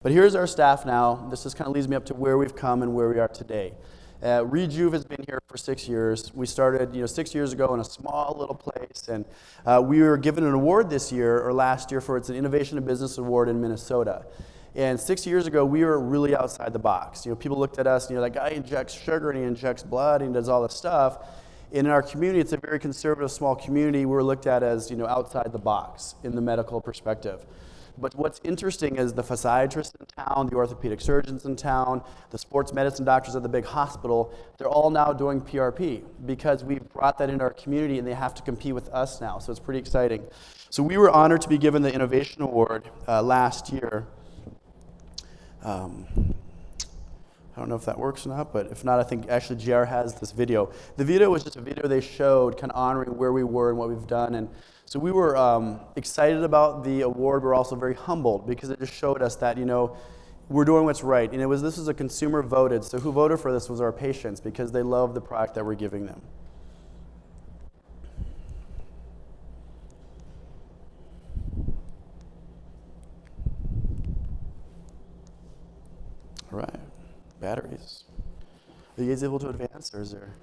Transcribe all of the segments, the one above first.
But here's our staff now. This just kind of leads me up to where we've come and where we are today. Rejuve has been here for 6 years. We started 6 years ago in a small little place, and we were given an award this year, or last year, for it's an Innovation in Business Award in Minnesota. And 6 years ago, we were really outside the box. People looked at us, that guy injects sugar and he injects blood and he does all this stuff. And in our community, it's a very conservative, small community. We're looked at as outside the box in the medical perspective. But what's interesting is the physiatrists in town, the orthopedic surgeons in town, the sports medicine doctors at the big hospital, they're all now doing PRP because we've brought that into our community and they have to compete with us now. So it's pretty exciting. So we were honored to be given the Innovation Award last year. I don't know if that works or not, but if not, I think actually JR has this video. The video was just a video they showed kind of honoring where we were and what we've done. And so we were excited about the award. We're also very humbled because it just showed us that, we're doing what's right. And this was a consumer voted. So who voted for this was our patients because they love the product that we're giving them. All right, batteries. Are you guys able to advance, or is there?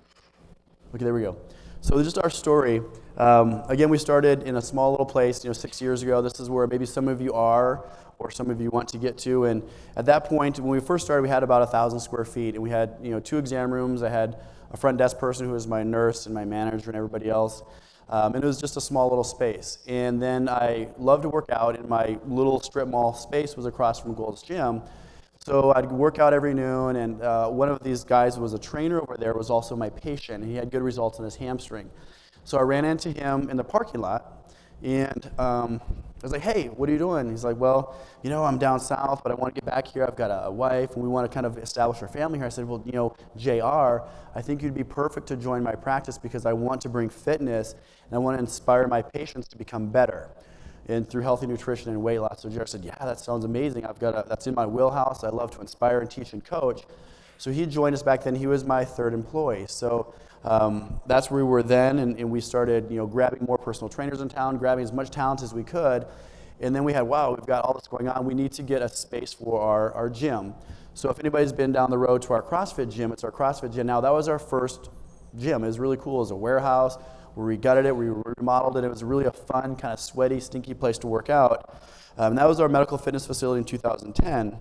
Okay, there we go. So just our story. Again, we started in a small little place, 6 years ago. This is where maybe some of you are, or some of you want to get to. And at that point, when we first started, we had about 1,000 square feet, and we had 2 exam rooms. I had a front desk person who was my nurse and my manager and everybody else. And it was just a small little space. And then I loved to work out, and my little strip mall space was across from Gold's Gym. So I'd work out every noon, and one of these guys who was a trainer over there was also my patient, and he had good results in his hamstring. So I ran into him in the parking lot, and I was like, hey, what are you doing? He's like, well, I'm down south, but I want to get back here. I've got a wife, and we want to kind of establish our family here. I said, well, JR, I think you'd be perfect to join my practice because I want to bring fitness, and I want to inspire my patients to become better. And through healthy nutrition and weight loss. So Jared said, yeah, that sounds amazing. That's in my wheelhouse. I love to inspire and teach and coach. So he joined us back then. He was my third employee. So that's where we were then, and we started, grabbing more personal trainers in town, grabbing as much talent as we could. And then we had, wow, we've got all this going on. We need to get a space for our gym. So if anybody's been down the road to our CrossFit gym, it's our CrossFit gym. Now, that was our first gym. It was really cool. It was a warehouse. We gutted it, we remodeled it. It was really a fun, kind of sweaty, stinky place to work out. And that was our medical fitness facility in 2010.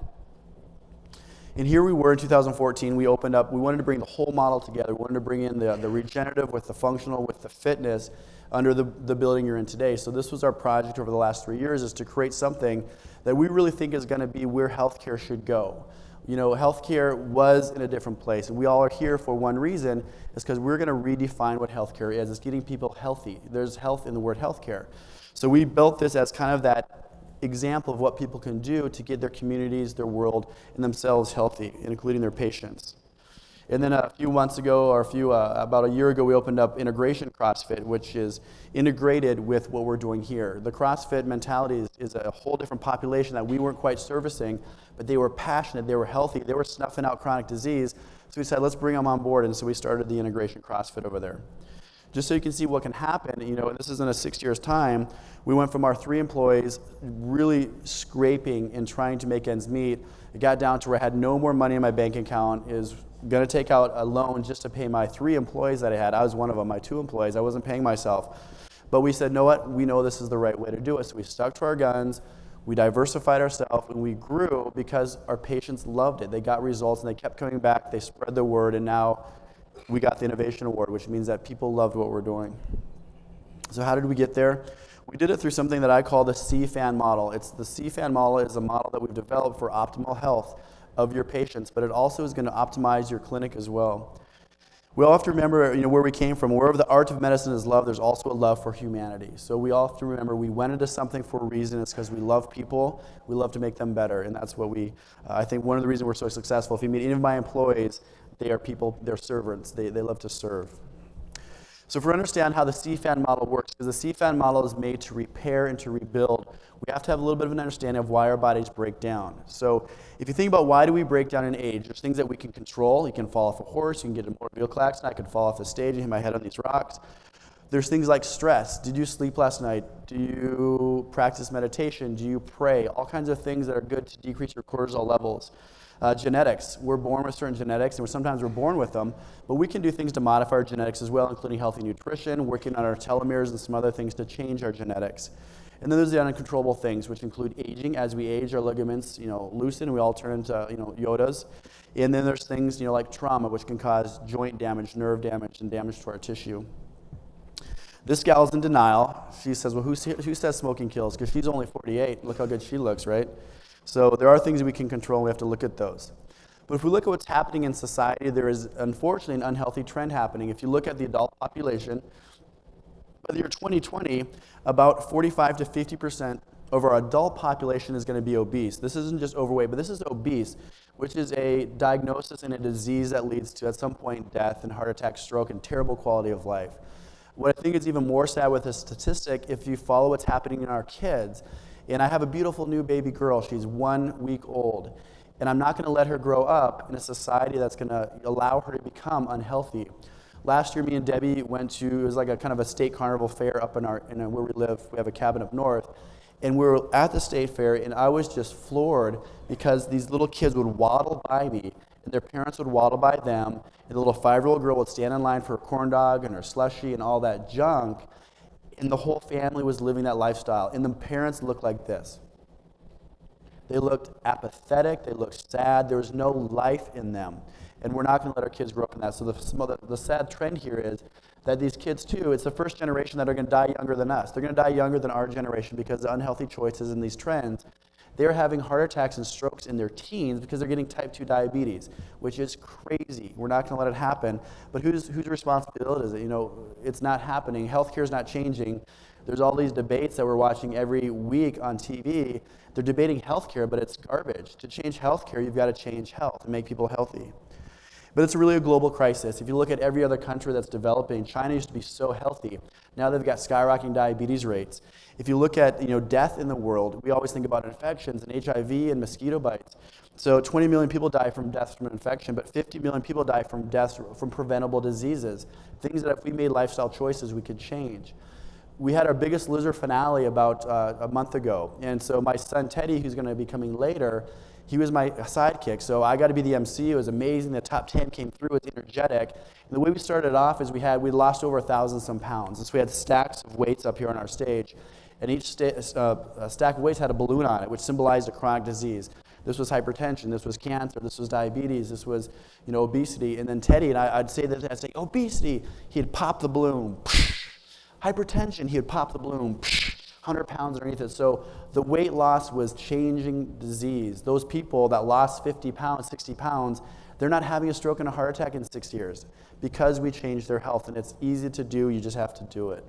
And here we were in 2014. We opened up. We wanted to bring the whole model together. We wanted to bring in the regenerative with the functional with the fitness under the building you're in today. So this was our project over the last 3 years, is to create something that we really think is going to be where healthcare should go. Healthcare was in a different place, and we all are here for one reason, is because we're going to redefine what healthcare is. It's getting people healthy. There's health in the word healthcare. So we built this as kind of that example of what people can do to get their communities, their world, and themselves healthy, including their patients. And then a few months ago, or about a year ago, we opened up Integration CrossFit, which is integrated with what we're doing here. The CrossFit mentality is a whole different population that we weren't quite servicing, but they were passionate, they were healthy, they were snuffing out chronic disease. So we said, let's bring them on board, and so we started the Integration CrossFit over there. Just so you can see what can happen, this is in a 6 years' time, we went from our 3 employees really scraping and trying to make ends meet. It got down to where I had no more money in my bank account, is going to take out a loan just to pay my 3 employees that I had. I was one of them, my 2 employees. I wasn't paying myself. But we said, know what? We know this is the right way to do it. So we stuck to our guns. We diversified ourselves, and we grew because our patients loved it. They got results, and they kept coming back. They spread the word, and now we got the Innovation Award, which means that people loved what we're doing. So how did we get there? We did it through something that I call the CFAN Model. The CFAN Model is a model that we've developed for optimal health of your patients, but it also is going to optimize your clinic as well. We all have to remember, where we came from. Wherever the art of medicine is love, there's also a love for humanity. So we all have to remember we went into something for a reason. It's because we love people. We love to make them better, and that's what I think one of the reasons we're so successful. If you meet any of my employees, they are people, they're servants. They love to serve. So if we understand how the CFAN model works, because the CFAN model is made to repair and to rebuild, we have to have a little bit of an understanding of why our bodies break down. So if you think about why do we break down in age, there's things that we can control. You can fall off a horse, you can get a motor vehicle accident, I could fall off the stage and hit my head on these rocks. There's things like stress. Did you sleep last night? Do you practice meditation? Do you pray? All kinds of things that are good to decrease your cortisol levels. Genetics. We're born with certain genetics, and sometimes we're born with them, but we can do things to modify our genetics as well, including healthy nutrition, working on our telomeres, and some other things to change our genetics. And then there's the uncontrollable things, which include aging. As we age, our ligaments, loosen, and we all turn into, Yodas. And then there's things, like trauma, which can cause joint damage, nerve damage, and damage to our tissue. This gal's in denial. She says, well, who says smoking kills? Because she's only 48. Look how good she looks, right? So there are things we can control, and we have to look at those. But if we look at what's happening in society, there is, unfortunately, an unhealthy trend happening. If you look at the adult population, by the year 2020, about 45 to 50% of our adult population is going to be obese. This isn't just overweight, but this is obese, which is a diagnosis and a disease that leads to, at some point, death and heart attack, stroke, and terrible quality of life. What I think is even more sad with this statistic, if you follow what's happening in our kids, and I have a beautiful new baby girl, she's 1 week old, and I'm not going to let her grow up in a society that's going to allow her to become unhealthy. Last year, me and Debbie went to, it was like a kind of a state carnival fair up in where we live. We have a cabin up north, and we were at the state fair, and I was just floored because these little kids would waddle by me, and their parents would waddle by them, and the little 5-year-old girl would stand in line for her corn dog and her slushie and all that junk, and the whole family was living that lifestyle, and the parents looked like this. They looked apathetic, they looked sad, there was no life in them, and we're not going to let our kids grow up in that. So the sad trend here is that these kids too, it's the first generation that are going to die younger than us. They're going to die younger than our generation because of the unhealthy choices and these trends. They're having heart attacks and strokes in their teens because they're getting type 2 diabetes, which is crazy. We're not going to let it happen. But whose responsibility is it? It's not happening. Healthcare is not changing. There's all these debates that we're watching every week on TV. They're debating healthcare, but it's garbage. To change healthcare, you've got to change health and make people healthy. But it's really a global crisis. If you look at every other country that's developing, China used to be so healthy. Now they've got skyrocketing diabetes rates. If you look at death in the world, we always think about infections and HIV and mosquito bites. So 20 million people die from deaths from infection, but 50 million people die from deaths from preventable diseases, things that if we made lifestyle choices, we could change. We had our Biggest Loser finale about a month ago, and so my son Teddy, who's going to be coming later, he was my sidekick, so I got to be the MC. It was amazing. The top 10 came through. It was energetic. And the way we started off is we lost over 1,000-some pounds. And so we had stacks of weights up here on our stage, and each stack of weights had a balloon on it, which symbolized a chronic disease. This was hypertension. This was cancer. This was diabetes. This was, obesity. And then Teddy, and I'd say this, I'd say, obesity. He'd pop the balloon. Hypertension. He'd pop the balloon. 100 pounds underneath it. So the weight loss was changing disease. Those people that lost 50 pounds, 60 pounds, they're not having a stroke and a heart attack in 6 years because we changed their health. And it's easy to do. You just have to do it.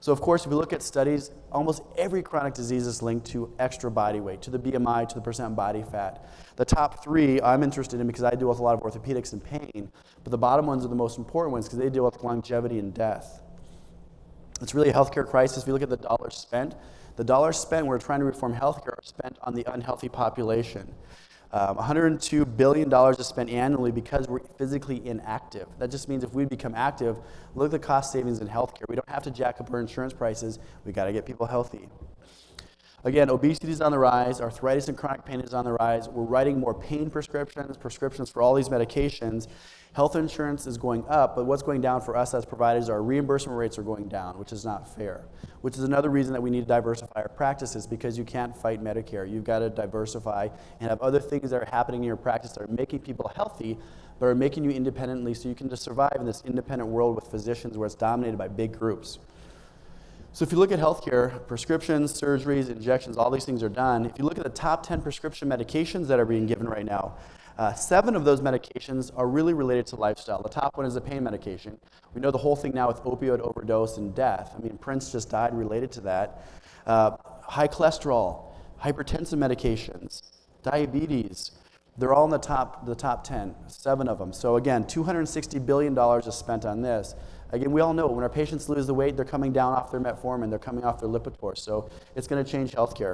So of course, if you look at studies, almost every chronic disease is linked to extra body weight, to the BMI, to the percent body fat. The top 3 I'm interested in because I deal with a lot of orthopedics and pain, but the bottom ones are the most important ones because they deal with longevity and death. It's really a healthcare crisis. If you look at the dollars spent when we're trying to reform healthcare are spent on the unhealthy population. $102 billion is spent annually because we're physically inactive. That just means if we become active, look at the cost savings in healthcare. We don't have to jack up our insurance prices. We got to get people healthy. Again, obesity is on the rise. Arthritis and chronic pain is on the rise. We're writing more pain prescriptions for all these medications. Health insurance is going up, but what's going down for us as providers, our reimbursement rates are going down, which is not fair, which is another reason that we need to diversify our practices because you can't fight Medicare. You've got to diversify and have other things that are happening in your practice that are making people healthy, but are making you independently so you can just survive in this independent world with physicians where it's dominated by big groups. So if you look at healthcare, prescriptions, surgeries, injections, all these things are done. If you look at the top 10 prescription medications that are being given right now, 7 of those medications are really related to lifestyle. The top one is a pain medication. We know the whole thing now with opioid overdose and death. I mean, Prince just died related to that. High cholesterol, hypertensive medications, diabetes, they're all in the top 10, 7 of them. So again, $260 billion is spent on this. Again, we all know when our patients lose the weight, they're coming down off their metformin, they're coming off their Lipitor. So it's going to change healthcare.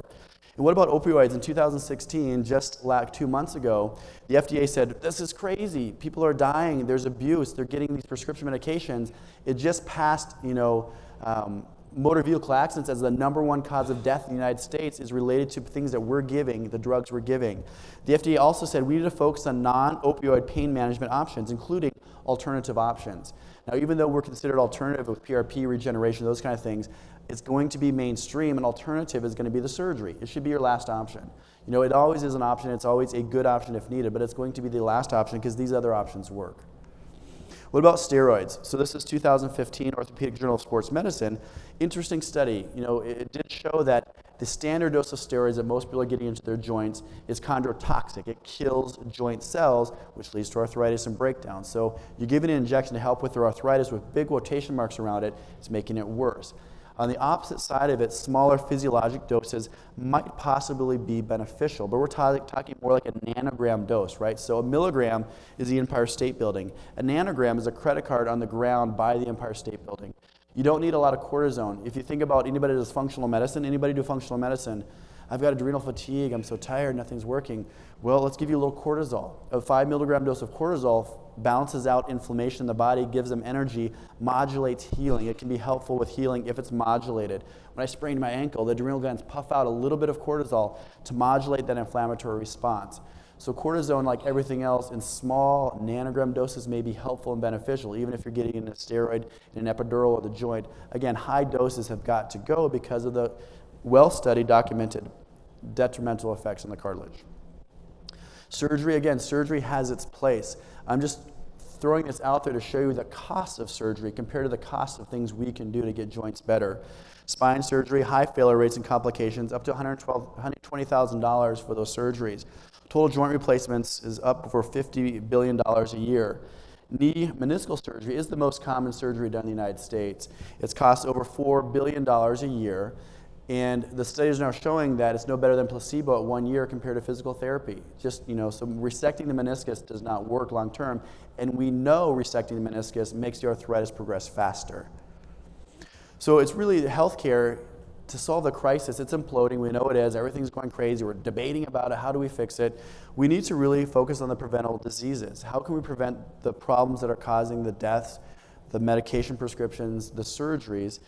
And what about opioids? In 2016, just like 2 months ago, the FDA said, this is crazy. People are dying. There's abuse. They're getting these prescription medications. It just passed, motor vehicle accidents as the #1 cause of death in the United States is related to things that we're giving, the drugs we're giving. The FDA also said we need to focus on non-opioid pain management options, including alternative options. Now, even though we're considered alternative with PRP, regeneration, those kind of things, it's going to be mainstream. An alternative is going to be the surgery. It should be your last option. It always is an option. It's always a good option if needed, but it's going to be the last option because these other options work. What about steroids? So this is 2015 Orthopedic Journal of Sports Medicine. Interesting study. It did show that the standard dose of steroids that most people are getting into their joints is chondrotoxic. It kills joint cells, which leads to arthritis and breakdown. So you're giving an injection to help with their arthritis with big quotation marks around it. It's making it worse. On the opposite side of it, smaller physiologic doses might possibly be beneficial, but we're talking more like a nanogram dose, right? So a milligram is the Empire State Building. A nanogram is a credit card on the ground by the Empire State Building. You don't need a lot of cortisone. If you think about anybody who does functional medicine, anybody do functional medicine, I've got adrenal fatigue, I'm so tired, nothing's working. Well, let's give you a little cortisol. A 5 milligram dose of cortisol balances out inflammation in the body, gives them energy, modulates healing. It can be helpful with healing if it's modulated. When I sprained my ankle, the adrenal glands puff out a little bit of cortisol to modulate that inflammatory response. So cortisone, like everything else, in small nanogram doses may be helpful and beneficial, even if you're getting in a steroid, in an epidural, or the joint. Again, high doses have got to go because of the well-studied, documented detrimental effects on the cartilage. Surgery, again, surgery has its place. I'm just throwing this out there to show you the cost of surgery compared to the cost of things we can do to get joints better. Spine surgery, high failure rates and complications, up to $120,000 for those surgeries. Total joint replacements is up over $50 billion a year. Knee meniscal surgery is the most common surgery done in the United States. It's cost over $4 billion a year. And the studies are now showing that it's no better than placebo at 1 year compared to physical therapy. So resecting the meniscus does not work long term. And we know resecting the meniscus makes the arthritis progress faster. So it's really healthcare to solve the crisis. It's imploding. We know it is. Everything's going crazy. We're debating about it. How do we fix it? We need to really focus on the preventable diseases. How can we prevent the problems that are causing the deaths, the medication prescriptions, the surgeries?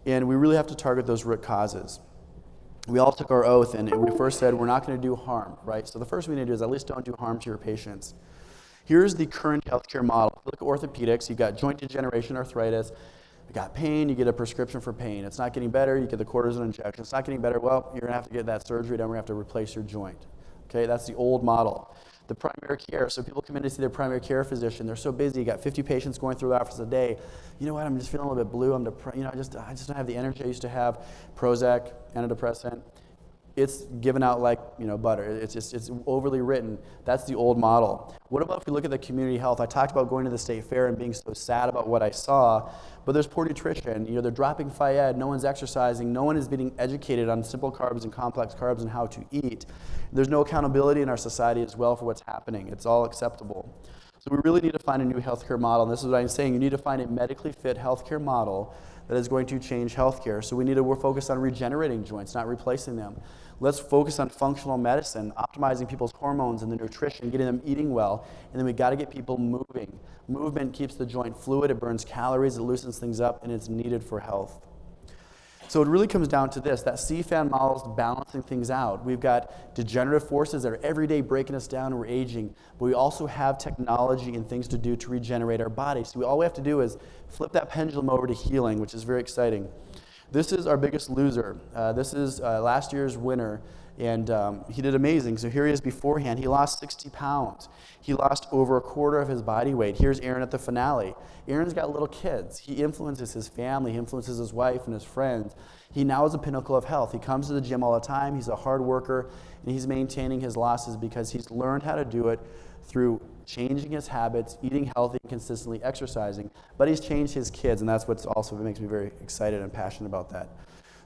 And we really have to target those root causes. We all took our oath, and we first said we're not going to do harm, right? So the first thing we need to do is at least don't do harm to your patients. Here's the current healthcare model. Look at orthopedics. You've got joint degeneration, arthritis. You got pain, you get a prescription for pain. It's not getting better, you get the cortisone injection. It's not getting better, well, you're going to have to get that surgery done. We're going to have to replace your joint. Okay, that's the old model. The primary care, so people come in to see their primary care physician. They're so busy, you got 50 patients going through the office a day. You know what, I'm just feeling a little bit blue. I'm depressed. I just don't have the energy I used to have. Prozac, antidepressant. It's given out like butter. It's overly written. That's the old model. What about if we look at the community health? I talked about going to the state fair and being so sad about what I saw, but there's poor nutrition. They're dropping FIAD. No one's exercising. No one is being educated on simple carbs and complex carbs and how to eat. There's no accountability in our society as well for what's happening. It's all acceptable. So we really need to find a new healthcare model. And this is what I'm saying. You need to find a medically fit healthcare model that is going to change healthcare. So we're focused on regenerating joints, not replacing them. Let's focus on functional medicine, optimizing people's hormones and the nutrition, getting them eating well, and then we got to get people moving. Movement keeps the joint fluid, it burns calories, it loosens things up, and it's needed for health. So it really comes down to this, that CFAN model is balancing things out. We've got degenerative forces that are every day breaking us down and we're aging, but we also have technology and things to do to regenerate our bodies. So all we have to do is flip that pendulum over to healing, which is very exciting. This is our biggest loser. This is last year's winner, and he did amazing. So here he is beforehand. He lost 60 pounds. He lost over a quarter of his body weight. Here's Aaron at the finale. Aaron's got little kids. He influences his family. He influences his wife and his friends. He now is a pinnacle of health. He comes to the gym all the time. He's a hard worker, and he's maintaining his losses because he's learned how to do it through changing his habits, eating healthy, and consistently exercising. But he's changed his kids, and that's what's also makes me very excited and passionate about that.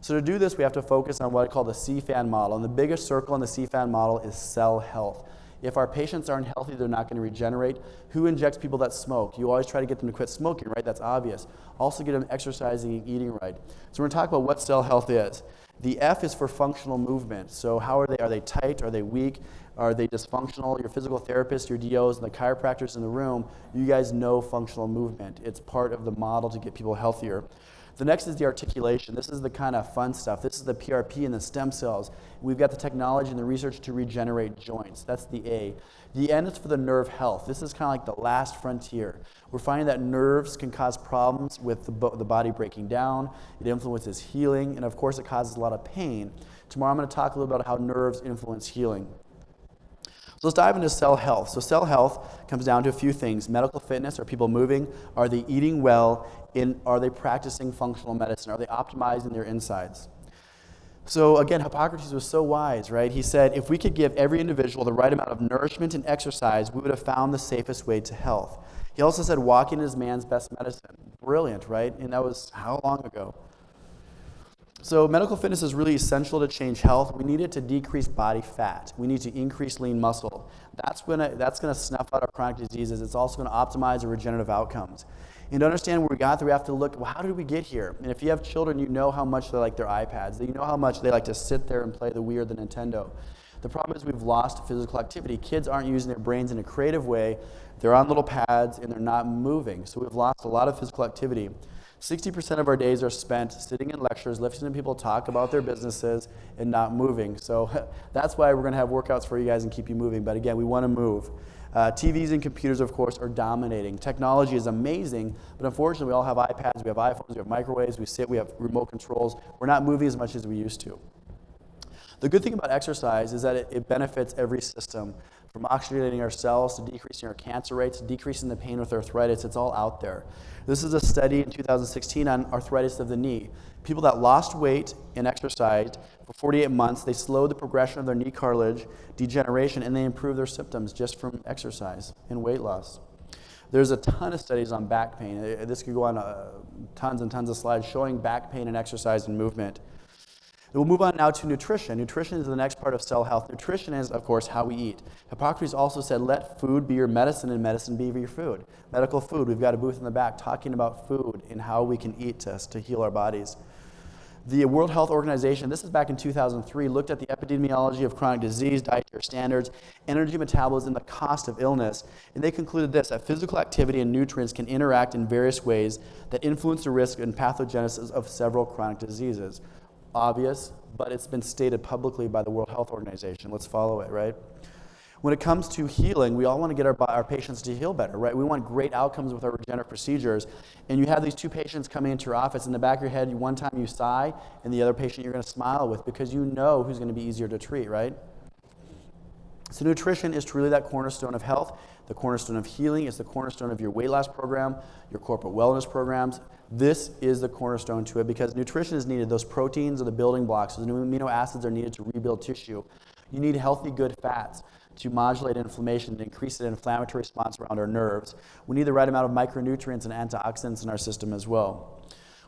So to do this, we have to focus on what I call the CFAN model. And the biggest circle in the CFAN model is cell health. If our patients aren't healthy, they're not going to regenerate. Who injects people that smoke? You always try to get them to quit smoking, right? That's obvious. Also get them exercising and eating right. So we're going to talk about what cell health is. The F is for functional movement. So how are they? Are they tight? Are they weak? Are they dysfunctional? Your physical therapists, your DOs, and the chiropractors in the room, you guys know functional movement. It's part of the model to get people healthier. The next is the articulation. This is the kind of fun stuff. This is the PRP and the stem cells. We've got the technology and the research to regenerate joints. That's the A. The N is for the nerve health. This is kind of like the last frontier. We're finding that nerves can cause problems with the body breaking down. It influences healing, and of course it causes a lot of pain. Tomorrow I'm going to talk a little about how nerves influence healing. So let's dive into cell health. So cell health comes down to a few things. Medical fitness, are people moving? Are they eating well? Are they practicing functional medicine? Are they optimizing their insides? So again, Hippocrates was so wise, right? He said, if we could give every individual the right amount of nourishment and exercise, we would have found the safest way to health. He also said, walking is man's best medicine. Brilliant, right? And that was how long ago? So medical fitness is really essential to change health. We need it to decrease body fat. We need to increase lean muscle. That's going to snuff out our chronic diseases. It's also going to optimize our regenerative outcomes. And to understand where we got there, we have to look, well, how did we get here? And if you have children, you know how much they like their iPads. You know how much they like to sit there and play the Wii or the Nintendo. The problem is we've lost physical activity. Kids aren't using their brains in a creative way. They're on little pads and they're not moving. So we've lost a lot of physical activity. 60% of our days are spent sitting in lectures, listening to people talk about their businesses and not moving. So that's why we're going to have workouts for you guys and keep you moving. But again, we want to move. TVs and computers, of course, are dominating. Technology is amazing, but unfortunately, we all have iPads, we have iPhones, we have microwaves, we have remote controls. We're not moving as much as we used to. The good thing about exercise is that it benefits every system, from oxygenating our cells to decreasing our cancer rates, decreasing the pain with arthritis. It's all out there. This is a study in 2016 on arthritis of the knee. People that lost weight and exercised for 48 months, they slowed the progression of their knee cartilage degeneration, and they improved their symptoms just from exercise and weight loss. There's a ton of studies on back pain. This could go on tons and tons of slides showing back pain and exercise and movement. We'll move on now to nutrition. Nutrition is the next part of cell health. Nutrition is, of course, how we eat. Hippocrates also said, let food be your medicine and medicine be your food. Medical food, we've got a booth in the back talking about food and how we can eat to heal our bodies. The World Health Organization, this is back in 2003, looked at the epidemiology of chronic disease, dietary standards, energy metabolism, and the cost of illness. And they concluded this, that physical activity and nutrients can interact in various ways that influence the risk and pathogenesis of several chronic diseases. Obvious, but it's been stated publicly by the World Health Organization. Let's follow it, right? When it comes to healing, we all want to get our patients to heal better, right? We want great outcomes with our regenerative procedures. And you have these two patients coming into your office. In the back of your head, one time you sigh, and the other patient you're going to smile with because you know who's going to be easier to treat, right? So nutrition is truly that cornerstone of health. The cornerstone of healing is the cornerstone of your weight loss program, your corporate wellness programs. This is the cornerstone to it because nutrition is needed. Those proteins are the building blocks. Those amino acids are needed to rebuild tissue. You need healthy, good fats to modulate inflammation and increase the inflammatory response around our nerves. We need the right amount of micronutrients and antioxidants in our system as well.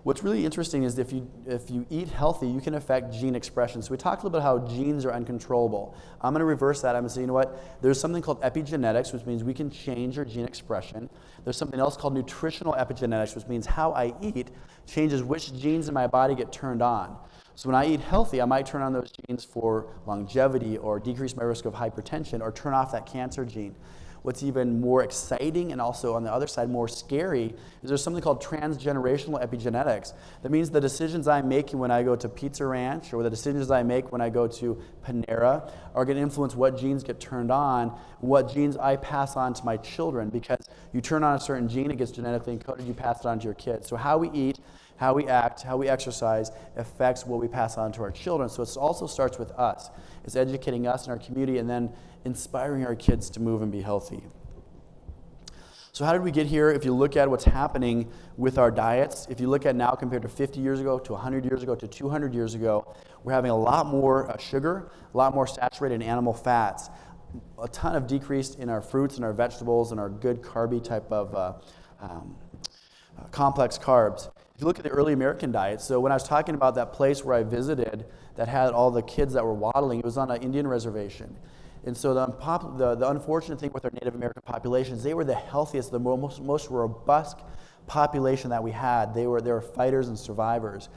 What's really interesting is if you eat healthy, you can affect gene expression. So we talked a little bit about how genes are uncontrollable. I'm going to reverse that. I'm going to say, you know what? There's something called epigenetics, which means we can change our gene expression. There's something else called nutritional epigenetics, which means how I eat changes which genes in my body get turned on. So when I eat healthy, I might turn on those genes for longevity or decrease my risk of hypertension or turn off that cancer gene. What's even more exciting and also on the other side more scary is there's something called transgenerational epigenetics. That means the decisions I'm making when I go to Pizza Ranch or the decisions I make when I go to Panera are going to influence what genes get turned on, what genes I pass on to my children, because you turn on a certain gene, it gets genetically encoded, you pass it on to your kids. So how we eat, how we act, how we exercise affects what we pass on to our children. So it also starts with us. It's educating us and our community and then inspiring our kids to move and be healthy. So how did we get here? If you look at what's happening with our diets, if you look at now compared to 50 years ago, to 100 years ago, to 200 years ago, we're having a lot more sugar, a lot more saturated animal fats, a ton of decrease in our fruits and our vegetables and our good carby type of complex carbs. If you look at the early American diet, so when I was talking about that place where I visited that had all the kids that were waddling, it was on an Indian reservation. And so the unfortunate thing with our Native American populations, they were the healthiest, the most robust population that we had. They were fighters and survivors.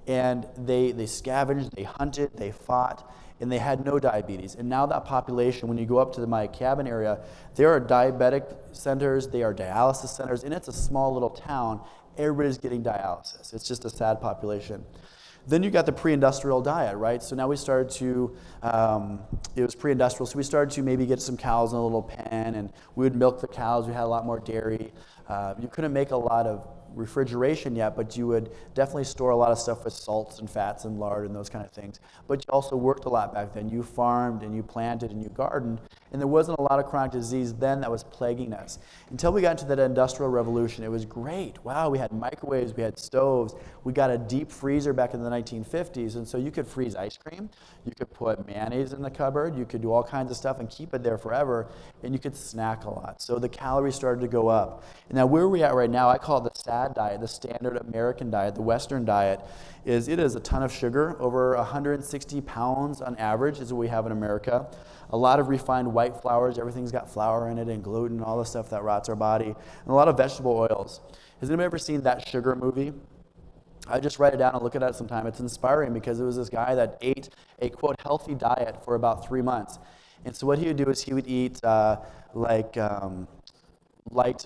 And they scavenged, they hunted, they fought, and they had no diabetes. And now that population, when you go up to my cabin area, there are diabetic centers, there are dialysis centers, and it's a small little town. Everybody's getting dialysis. It's just a sad population. Then you got the pre-industrial diet, right? So now we started to, it was pre-industrial, so we started to maybe get some cows in a little pen, and we would milk the cows. We had a lot more dairy. You couldn't make a lot of refrigeration yet, but you would definitely store a lot of stuff with salts and fats and lard and those kind of things. But you also worked a lot back then. You farmed and you planted and you gardened, and there wasn't a lot of chronic disease then that was plaguing us. Until we got into that industrial revolution, it was great. Wow, we had microwaves, we had stoves, we got a deep freezer back in the 1950s, and so you could freeze ice cream, you could put mayonnaise in the cupboard, you could do all kinds of stuff and keep it there forever, and you could snack a lot. So the calories started to go up. And now where we're at right now, I call it the SAD diet, the standard American diet, the Western diet, is a ton of sugar. Over 160 pounds on average is what we have in America. A lot of refined white flours, everything's got flour in it and gluten, all the stuff that rots our body, and a lot of vegetable oils. Has anybody ever seen That Sugar movie? I just write it down and look at it sometime. It's inspiring because it was this guy that ate a, quote, healthy diet for about 3 months. And so what he would do is he would eat light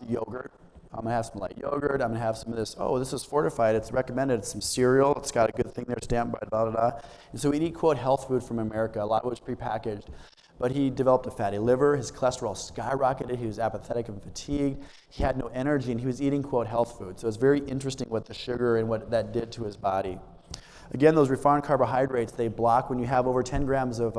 yogurt. I'm going to have some light yogurt. I'm going to have some of this. Oh, this is fortified. It's recommended. It's some cereal. It's got a good thing there stamped by blah, blah, blah. And so he'd eat, quote, health food from America. A lot of it was prepackaged. But he developed a fatty liver. His cholesterol skyrocketed. He was apathetic and fatigued. He had no energy, and he was eating, quote, health food. So it's very interesting what the sugar and what that did to his body. Again, those refined carbohydrates, they block when you have over 10 grams of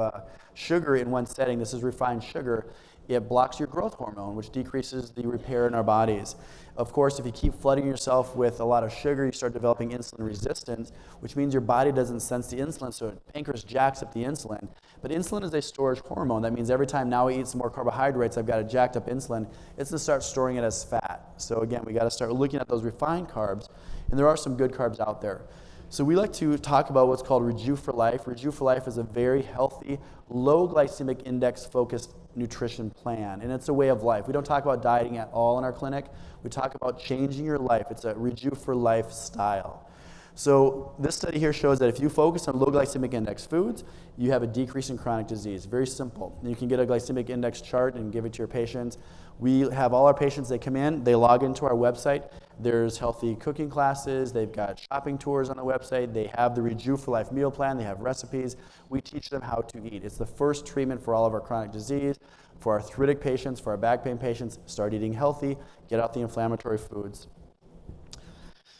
sugar in one setting. This is refined sugar. It blocks your growth hormone, which decreases the repair in our bodies. Of course, if you keep flooding yourself with a lot of sugar, you start developing insulin resistance, which means your body doesn't sense the insulin, so the pancreas jacks up the insulin. But insulin is a storage hormone. That means every time now we eat some more carbohydrates, I've got a jacked up insulin, it's going to start storing it as fat. So again, we got to start looking at those refined carbs, and there are some good carbs out there. So we like to talk about what's called Reju for Life. Reju for Life is a very healthy, low glycemic index focused nutrition plan, and it's a way of life. We don't talk about dieting at all in our clinic. We talk about changing your life. It's a Reju for Life style. So this study here shows that if you focus on low glycemic index foods, you have a decrease in chronic disease. Very simple. You can get a glycemic index chart and give it to your patients. We have all our patients, they come in, they log into our website. There's healthy cooking classes, they've got shopping tours on the website, they have the Reju for Life meal plan, they have recipes. We teach them how to eat. It's the first treatment for all of our chronic disease. For arthritic patients, for our back pain patients, start eating healthy, get out the inflammatory foods.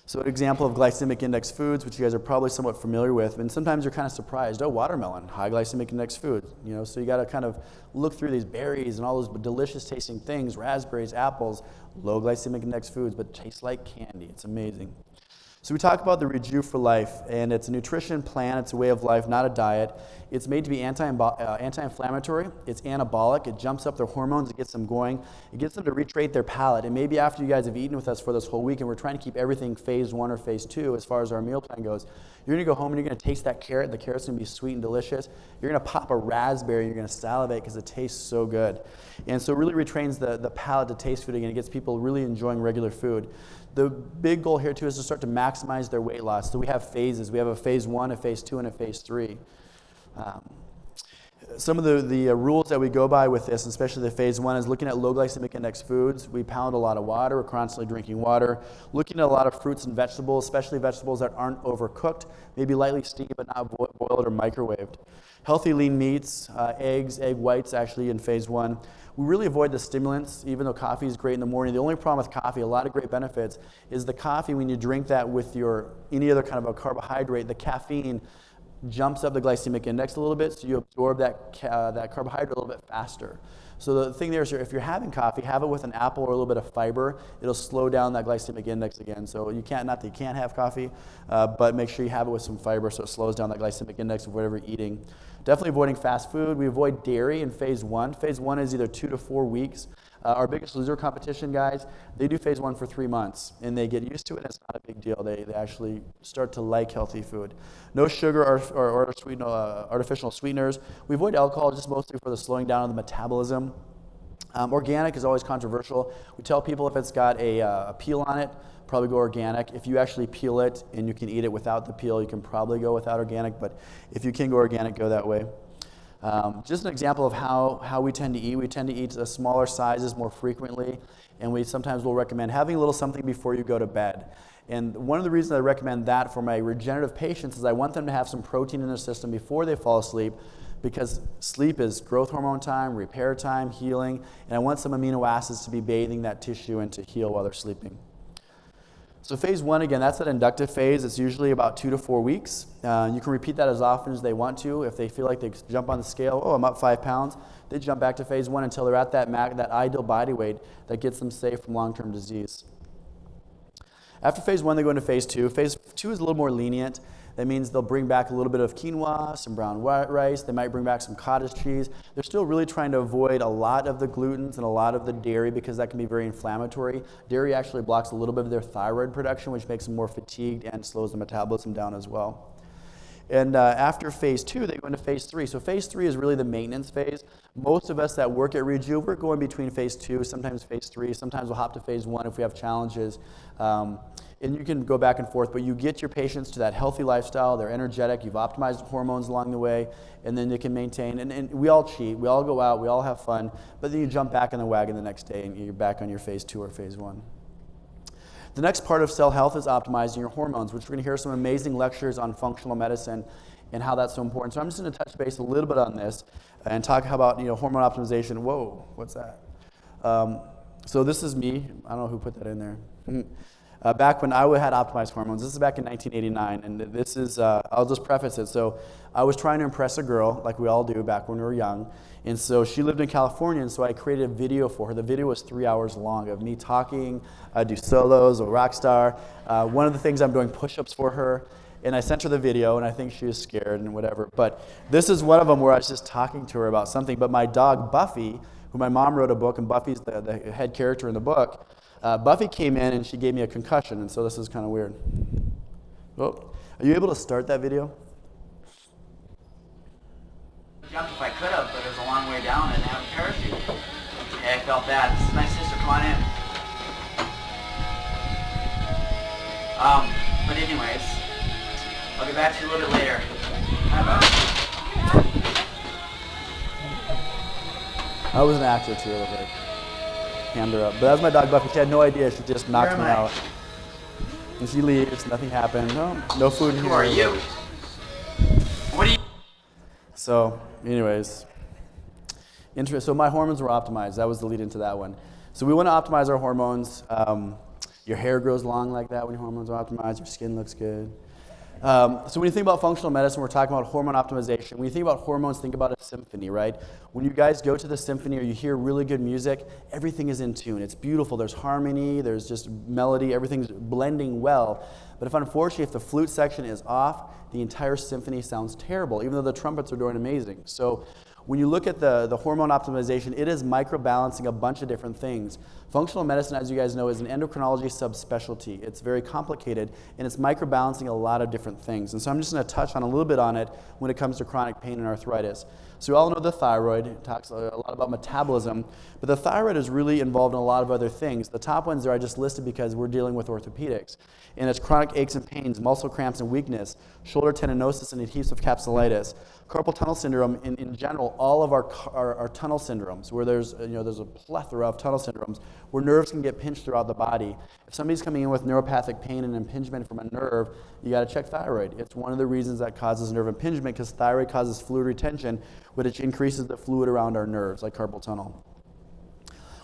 So an example of glycemic index foods, which you guys are probably somewhat familiar with, and sometimes you're kind of surprised, oh, watermelon, high glycemic index food. So you got to kind of look through these berries and all those delicious tasting things, raspberries, apples, low glycemic index foods, but taste like candy. It's amazing. So we talk about the Reju for Life, and it's a nutrition plan. It's a way of life, not a diet. It's made to be anti-inflammatory. It's anabolic. It jumps up their hormones. It gets them going. It gets them to recreate their palate. And maybe after you guys have eaten with us for this whole week, and we're trying to keep everything phase 1 or phase 2 as far as our meal plan goes, you're going to go home and you're going to taste that carrot. The carrot's going to be sweet and delicious. You're going to pop a raspberry. And you're going to salivate because it tastes so good. And so it really retrains the palate to taste food again. It gets people really enjoying regular food. The big goal here, too, is to start to maximize their weight loss. So we have phases. We have a phase 1, a phase 2, and a phase 3. Some of the rules that we go by with this, especially the phase 1, is looking at low glycemic index foods. We pound a lot of water. We're constantly drinking water. Looking at a lot of fruits and vegetables, especially vegetables that aren't overcooked, maybe lightly steamed but not boiled or microwaved. Healthy lean meats, eggs, egg whites actually in phase 1. We really avoid the stimulants, even though coffee is great in the morning. The only problem with coffee, a lot of great benefits, is the coffee, when you drink that with any other kind of a carbohydrate, the caffeine jumps up the glycemic index a little bit, so you absorb that carbohydrate a little bit faster. So the thing there is, if you're having coffee, have it with an apple or a little bit of fiber. It'll slow down that glycemic index again. So not that you can't have coffee, but make sure you have it with some fiber so it slows down that glycemic index of whatever you're eating. Definitely avoiding fast food. We avoid dairy in phase 1. Phase 1 is either 2 to 4 weeks. Our Biggest Loser competition guys, they do phase 1 for 3 months, and they get used to it. It's not a big deal. They actually start to like healthy food. No sugar or artificial sweeteners. We avoid alcohol just mostly for the slowing down of the metabolism. Organic is always controversial. We tell people if it's got a peel on it, probably go organic. If you actually peel it and you can eat it without the peel, you can probably go without organic, but if you can go organic, go that way. Just an example of how we tend to eat. We tend to eat smaller sizes more frequently, and we sometimes will recommend having a little something before you go to bed. And one of the reasons I recommend that for my regenerative patients is I want them to have some protein in their system before they fall asleep, because sleep is growth hormone time, repair time, healing, and I want some amino acids to be bathing that tissue and to heal while they're sleeping. So phase 1, again, that's that inductive phase. It's usually about 2 to 4 weeks. You can repeat that as often as they want to. If they feel like they jump on the scale, I'm up 5 pounds, they jump back to phase 1 until they're at that ideal body weight that gets them safe from long-term disease. After phase 1, they go into phase 2. Phase 2 is a little more lenient. That means they'll bring back a little bit of quinoa, some brown rice. They might bring back some cottage cheese. They're still really trying to avoid a lot of the glutens and a lot of the dairy because that can be very inflammatory. Dairy actually blocks a little bit of their thyroid production, which makes them more fatigued and slows the metabolism down as well. And after phase 2, they go into phase 3. So phase 3 is really the maintenance phase. Most of us that work at Rejuve, we're going between phase 2, sometimes phase 3. Sometimes we'll hop to phase 1 if we have challenges. And you can go back and forth, but you get your patients to that healthy lifestyle. They're energetic. You've optimized hormones along the way, and then they can maintain. And we all cheat. We all go out. We all have fun. But then you jump back in the wagon the next day, and you're back on your phase 2 or phase 1. The next part of cell health is optimizing your hormones, which we're going to hear some amazing lectures on functional medicine and how that's so important. So I'm just going to touch base a little bit on this and talk about hormone optimization. Whoa, what's that? So this is me. I don't know who put that in there. Back when I had optimized hormones, this is back in 1989, and this is, I'll just preface it. So I was trying to impress a girl, like we all do back when we were young, and so she lived in California, and so I created a video for her. The video was 3 hours long of me talking. I do solos, a rock star. One of the things I'm doing push-ups for her, and I sent her the video, and I think she was scared and whatever. But this is one of them where I was just talking to her about something. But my dog, Buffy, who my mom wrote a book, and Buffy's the head character in the book, Buffy came in and she gave me a concussion, and so this is kind of weird. Oh, are you able to start that video? Jumped if I could have, but it was a long way down and have a parachute. Yeah, I felt bad. This is my sister. Come on in. But anyways, I'll get back to you a little bit later. Hi, bud. I was an actor too, a little bit. Hand her up. But that was my dog Buffy. She had no idea. She just knocked me out. And she leaves. Nothing happened. No food in here. Who are you? What are you? So, anyways. So my hormones were optimized. That was the lead into that one. So we want to optimize our hormones. Your hair grows long like that when your hormones are optimized. Your skin looks good. So when you think about functional medicine, we're talking about hormone optimization. When you think about hormones, think about a symphony, right? When you guys go to the symphony or you hear really good music, everything is in tune. It's beautiful. There's harmony. There's just melody. Everything's blending well. But unfortunately, if the flute section is off, the entire symphony sounds terrible, even though the trumpets are doing amazing. So when you look at the hormone optimization, it is microbalancing a bunch of different things. Functional medicine, as you guys know, is an endocrinology subspecialty. It's very complicated, and it's microbalancing a lot of different things. And so I'm just going to touch on a little bit on it when it comes to chronic pain and arthritis. So we all know the thyroid. It talks a lot about metabolism, but the thyroid is really involved in a lot of other things. The top ones there I just listed because we're dealing with orthopedics. And it's chronic aches and pains, muscle cramps and weakness, shoulder tendinosis and adhesive capsulitis, carpal tunnel syndrome. In general, all of our tunnel syndromes, where there's a plethora of tunnel syndromes, where nerves can get pinched throughout the body. If somebody's coming in with neuropathic pain and impingement from a nerve, you got to check thyroid. It's one of the reasons that causes nerve impingement, because thyroid causes fluid retention, which increases the fluid around our nerves, like carpal tunnel.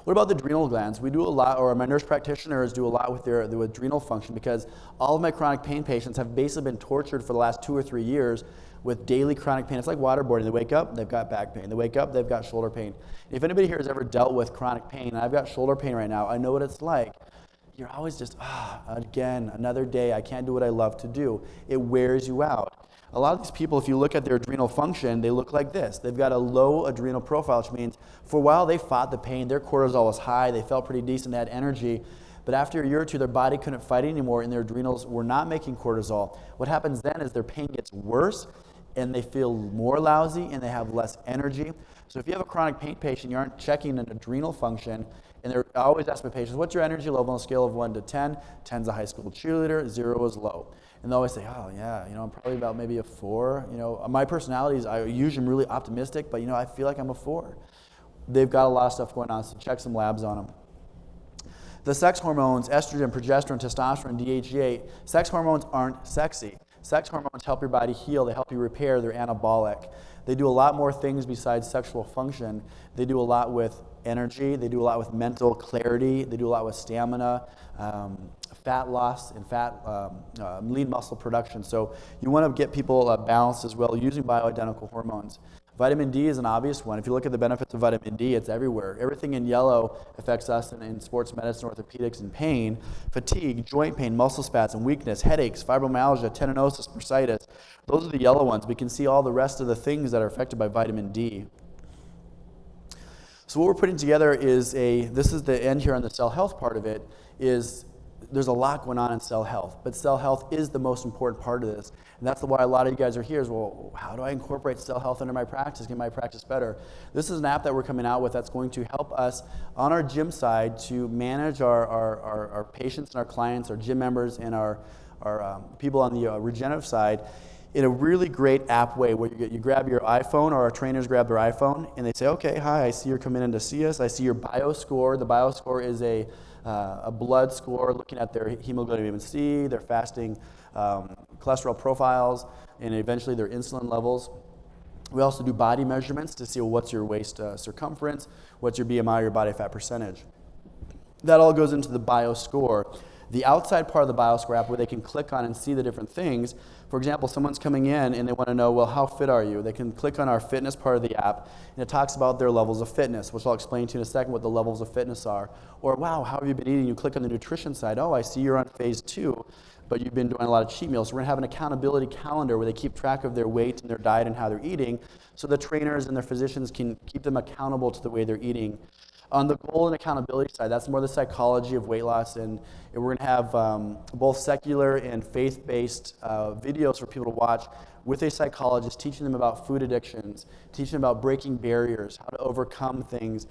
What about the adrenal glands? We do a lot, or my nurse practitioners do a lot with their adrenal function, because all of my chronic pain patients have basically been tortured for the last 2 or 3 years with daily chronic pain. It's like waterboarding. They wake up, they've got back pain. They wake up, they've got shoulder pain. If anybody here has ever dealt with chronic pain, and I've got shoulder pain right now, I know what it's like. You're always just, again, another day, I can't do what I love to do. It wears you out. a lot of these people, if you look at their adrenal function, they look like this. They've got a low adrenal profile, which means for a while they fought the pain, their cortisol was high, they felt pretty decent, they had energy, but after a year or two, their body couldn't fight anymore and their adrenals were not making cortisol. What happens then is their pain gets worse and they feel more lousy and they have less energy. So if you have a chronic pain patient, you aren't checking an adrenal function, and I always ask my patients, what's your energy level on a scale of 1 to 10? 10's a high school cheerleader, 0 is low. And they always say, oh yeah, I'm probably about maybe a 4. My personality is, I usually am really optimistic, but I feel like I'm a 4. They've got a lot of stuff going on, so check some labs on them. The sex hormones, estrogen, progesterone, testosterone, DHEA, sex hormones aren't sexy. Sex hormones help your body heal, they help you repair, they're anabolic. They do a lot more things besides sexual function. They do a lot with energy, they do a lot with mental clarity, they do a lot with stamina, fat loss, and lean muscle production. So you want to get people balanced as well using bioidentical hormones. Vitamin D is an obvious one. If you look at the benefits of vitamin D, it's everywhere. Everything in yellow affects us in sports medicine, orthopedics, and pain. Fatigue, joint pain, muscle spasm, weakness, headaches, fibromyalgia, tendinosis, bursitis. Those are the yellow ones. We can see all the rest of the things that are affected by vitamin D. So what we're putting together is this is the end here on the cell health part of it, is there's a lot going on in cell health, but cell health is the most important part of this. And that's why a lot of you guys are here is, well, how do I incorporate cell health into my practice, get my practice better? This is an app that we're coming out with that's going to help us on our gym side to manage our patients and our clients, our gym members, and our people on the regenerative side in a really great app way where you grab your iPhone, or our trainers grab their iPhone, and they say, okay, hi, I see you're coming in to see us. I see your bioscore. The bioscore is a blood score looking at their hemoglobin A1C, their fasting cholesterol profiles, and eventually their insulin levels. We also do body measurements to see what's your waist circumference, what's your BMI, your body fat percentage. That all goes into the bioscore. The outside part of the bioscore app where they can click on and see the different things. For example, someone's coming in and they want to know, well, how fit are you? They can click on our fitness part of the app, and it talks about their levels of fitness, which I'll explain to you in a second what the levels of fitness are. Or, wow, how have you been eating? You click on the nutrition side. Oh, I see you're on phase 2, but you've been doing a lot of cheat meals. So we're going to have an accountability calendar where they keep track of their weight and their diet and how they're eating, so the trainers and their physicians can keep them accountable to the way they're eating. On the goal and accountability side, that's more the psychology of weight loss, and we're going to have both secular and faith-based videos for people to watch with a psychologist, teaching them about food addictions, teaching them about breaking barriers, how to overcome things,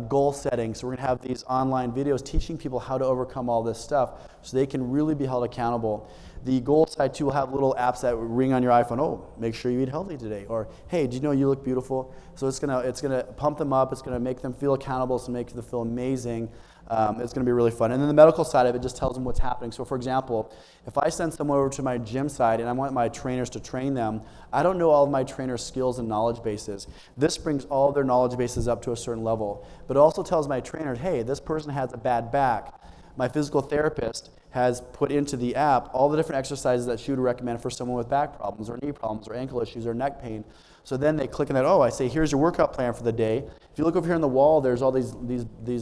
goal setting. So we're going to have these online videos teaching people how to overcome all this stuff so they can really be held accountable. The goal side, too, will have little apps that ring on your iPhone. Oh, make sure you eat healthy today. Or, hey, do you know you look beautiful? So it's gonna pump them up. It's going to make them feel accountable. It's going to make them feel amazing. It's going to be really fun. And then the medical side of it just tells them what's happening. So, for example, if I send someone over to my gym side and I want my trainers to train them, I don't know all of my trainers' skills and knowledge bases. This brings all their knowledge bases up to a certain level. But it also tells my trainers, hey, this person has a bad back. My physical therapist has put into the app all the different exercises that she would recommend for someone with back problems or knee problems or ankle issues or neck pain. So then they click on that, oh, I say, here's your workout plan for the day. If you look over here on the wall, there's all these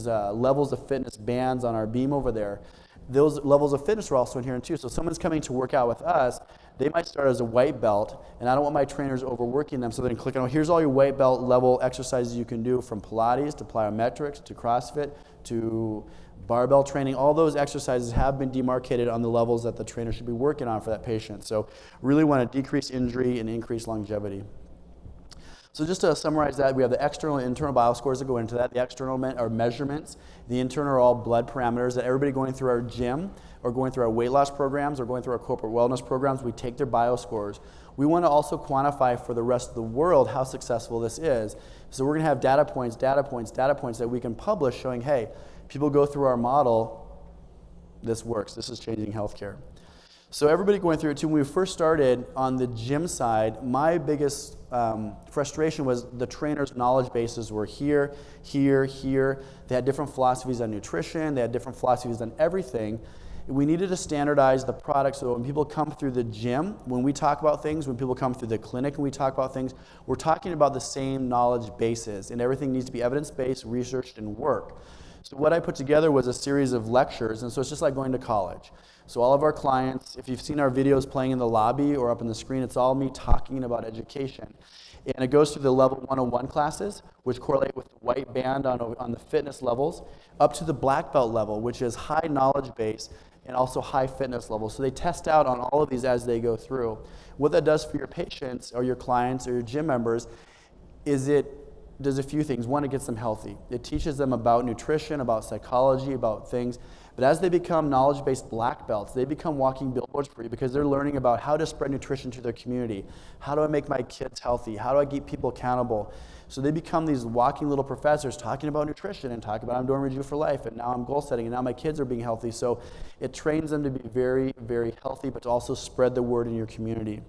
levels of fitness bands on our beam over there. Those levels of fitness are also in here too. So someone's coming to work out with us, they might start as a white belt, and I don't want my trainers overworking them, so they can click on, oh, here's all your white belt level exercises you can do, from Pilates to plyometrics to CrossFit to barbell training. All those exercises have been demarcated on the levels that the trainer should be working on for that patient. So really want to decrease injury and increase longevity. So just to summarize that, we have the external and internal bioscores that go into that. The external are measurements. The internal are all blood parameters that everybody going through our gym or going through our weight loss programs or going through our corporate wellness programs, we take their bioscores. We want to also quantify for the rest of the world how successful this is. So we're going to have data points that we can publish showing, hey, people go through our model, this works, this is changing healthcare. So everybody going through it too, when we first started on the gym side, my biggest frustration was the trainers' knowledge bases were here. They had different philosophies on nutrition, they had different philosophies on everything. We needed to standardize the product so when people come through the gym, when we talk about things, when people come through the clinic and we talk about things, we're talking about the same knowledge bases, and everything needs to be evidence-based, researched, and work. So what I put together was a series of lectures, and so it's just like going to college. So all of our clients, if you've seen our videos playing in the lobby or up on the screen, it's all me talking about education. And it goes through the level 101 classes, which correlate with the white band on the fitness levels, up to the black belt level, which is high knowledge base and also high fitness level. So they test out on all of these as they go through. What that does for your patients or your clients or your gym members is it does a few things. One, it gets them healthy. It teaches them about nutrition, about psychology, about things. But as they become knowledge-based black belts, they become walking billboards for you because they're learning about how to spread nutrition to their community. How do I make my kids healthy? How do I keep people accountable? So they become these walking little professors talking about nutrition and talking about I'm doing Renew for Life and now I'm goal setting and now my kids are being healthy. So it trains them to be very, very healthy, but to also spread the word in your community.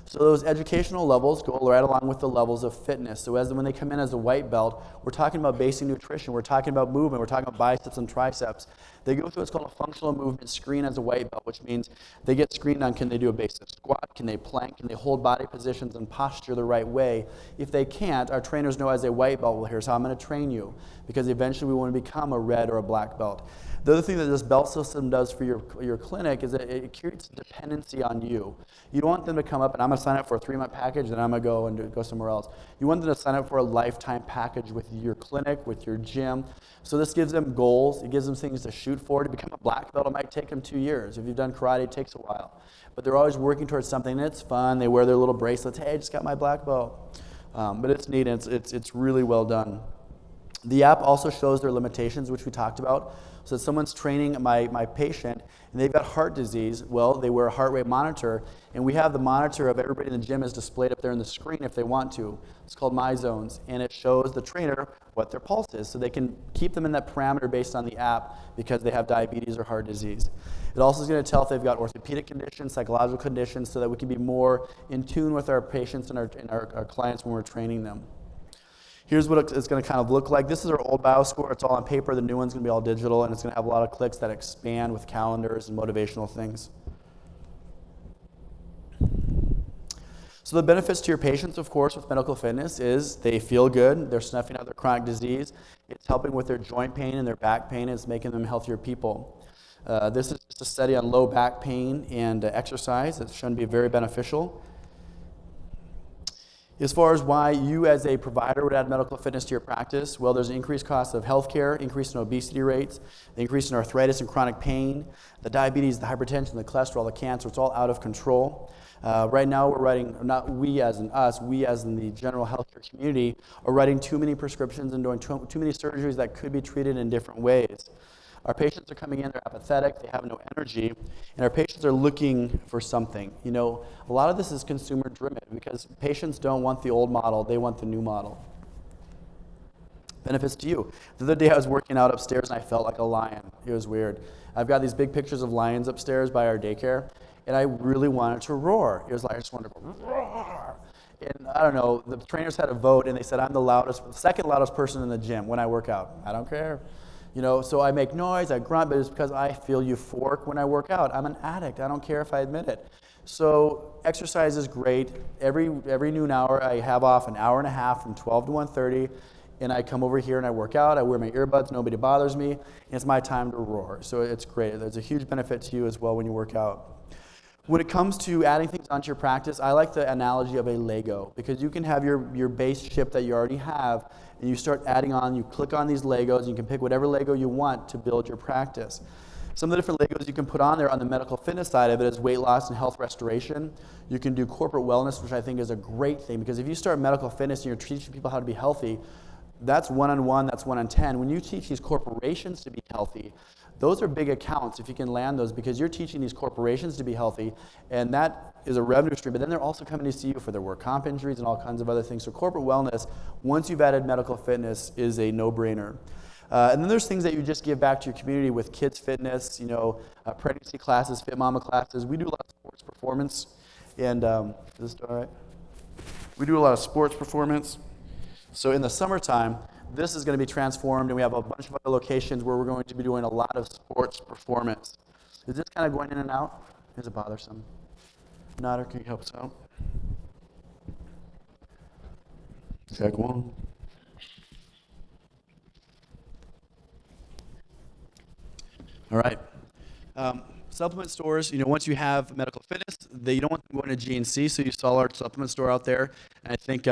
So those educational levels go right along with the levels of fitness. So when they come in as a white belt, we're talking about basic nutrition, we're talking about movement, we're talking about biceps and triceps. They go through what's called a functional movement screen as a white belt, which means they get screened on can they do a basic squat, can they plank, can they hold body positions and posture the right way. If they can't, our trainers know as a white belt, well, here's how I'm going to train you, because eventually we want to become a red or a black belt. The other thing that this belt system does for your clinic is that it creates dependency on you. You don't want them to come up and I'm going to sign up for a 3-month package and I'm going to go and go somewhere else. You want them to sign up for a lifetime package with your clinic, with your gym. So this gives them goals. It gives them things to shoot for. To become a black belt, it might take them 2 years. If you've done karate, it takes a while. But they're always working towards something, and it's fun. They wear their little bracelets. Hey, I just got my black belt. But it's neat, and it's really well done. The app also shows their limitations, which we talked about. So if someone's training my patient and they've got heart disease, well, they wear a heart rate monitor, and we have the monitor of everybody in the gym is displayed up there on the screen if they want to. It's called My Zones, and it shows the trainer what their pulse is, so they can keep them in that parameter based on the app because they have diabetes or heart disease. It also is going to tell if they've got orthopedic conditions, psychological conditions, so that we can be more in tune with our patients and our clients when we're training them. Here's what it's going to kind of look like. This is our old BioScore. It's all on paper. The new one's going to be all digital, and it's going to have a lot of clicks that expand with calendars and motivational things. So the benefits to your patients, of course, with medical fitness is they feel good. They're snuffing out their chronic disease. It's helping with their joint pain and their back pain. It's making them healthier people. This is just a study on low back pain and exercise. It's shown to be very beneficial. As far as why you as a provider would add medical fitness to your practice, well, there's an increased cost of healthcare, increase in obesity rates, the increase in arthritis and chronic pain, the diabetes, the hypertension, the cholesterol, the cancer. It's all out of control. Right now we're writing, not we as in us, we as in the general healthcare community are writing too many prescriptions and doing too many surgeries that could be treated in different ways. Our patients are coming in, they're apathetic, they have no energy, and our patients are looking for something. You know, a lot of this is consumer driven because patients don't want the old model, they want the new model. Benefits to you. The other day I was working out upstairs and I felt like a lion. It was weird. I've got these big pictures of lions upstairs by our daycare, and I really wanted to roar. It was like I just wanted to go roar. And I don't know, the trainers had a vote and they said I'm the second loudest person in the gym when I work out. I don't care. You know, so I make noise, I grunt, but it's because I feel euphoric when I work out. I'm an addict. I don't care if I admit it. So exercise is great. Every noon hour, I have off an hour and a half from 12 to 1:30, and I come over here and I work out. I wear my earbuds. Nobody bothers me, and it's my time to roar. So it's great. There's a huge benefit to you as well when you work out. When it comes to adding things onto your practice, I like the analogy of a Lego, because you can have your base chip that you already have, and you start adding on, you click on these Legos, and you can pick whatever Lego you want to build your practice. Some of the different Legos you can put on there on the medical fitness side of it is weight loss and health restoration. You can do corporate wellness, which I think is a great thing, because if you start medical fitness and you're teaching people how to be healthy, that's 1-on-1, that's 1-on-10. When you teach these corporations to be healthy, those are big accounts if you can land those, because you're teaching these corporations to be healthy, and that is a revenue stream, but then they're also coming to see you for their work comp injuries and all kinds of other things. So corporate wellness, once you've added medical fitness, is a no-brainer. And then there's things that you just give back to your community with kids fitness, you know, pregnancy classes, fit mama classes. We do a lot of sports performance, and is this all right? We do a lot of sports performance. So in the summertime, this is going to be transformed, and we have a bunch of other locations where we're going to be doing a lot of sports performance. Is this kind of going in and out? Is it bothersome? Nader, can you help us out? Check one. All right. Supplement stores, once you have medical fitness, you don't want them going to GNC, so you saw our supplement store out there. And I think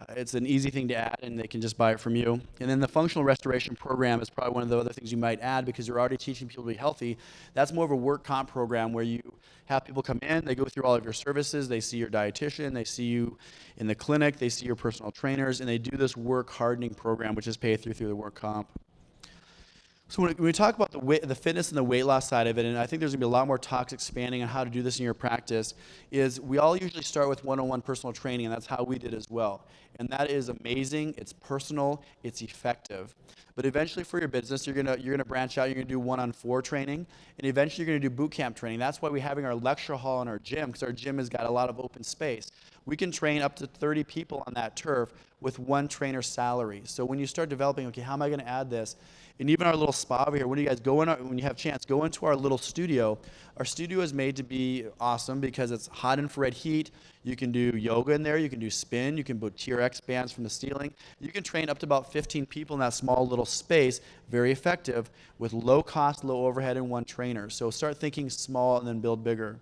it's an easy thing to add, and they can just buy it from you. And then the functional restoration program is probably one of the other things you might add because you're already teaching people to be healthy. That's more of a work comp program where you have people come in, they go through all of your services, they see your dietitian, they see you in the clinic, they see your personal trainers, and they do this work hardening program, which is paid through the work comp. So when we talk about the fitness and the weight loss side of it, and I think there's going to be a lot more talks expanding on how to do this in your practice, is we all usually start with one-on-one personal training, and that's how we did as well. And that is amazing. It's personal. It's effective. But eventually for your business, you're gonna branch out. You're going to do one-on-4 training, and eventually you're going to do boot camp training. That's why we're having our lecture hall in our gym, because our gym has got a lot of open space. We can train up to 30 people on that turf with one trainer's salary. So when you start developing, okay, how am I going to add this? And even our little spa over here, when you guys when you have a chance, go into our little studio. Our studio is made to be awesome because it's hot infrared heat. You can do yoga in there. You can do spin. You can put TRX bands from the ceiling. You can train up to about 15 people in that small little space, very effective, with low cost, low overhead, and one trainer. So start thinking small and then build bigger.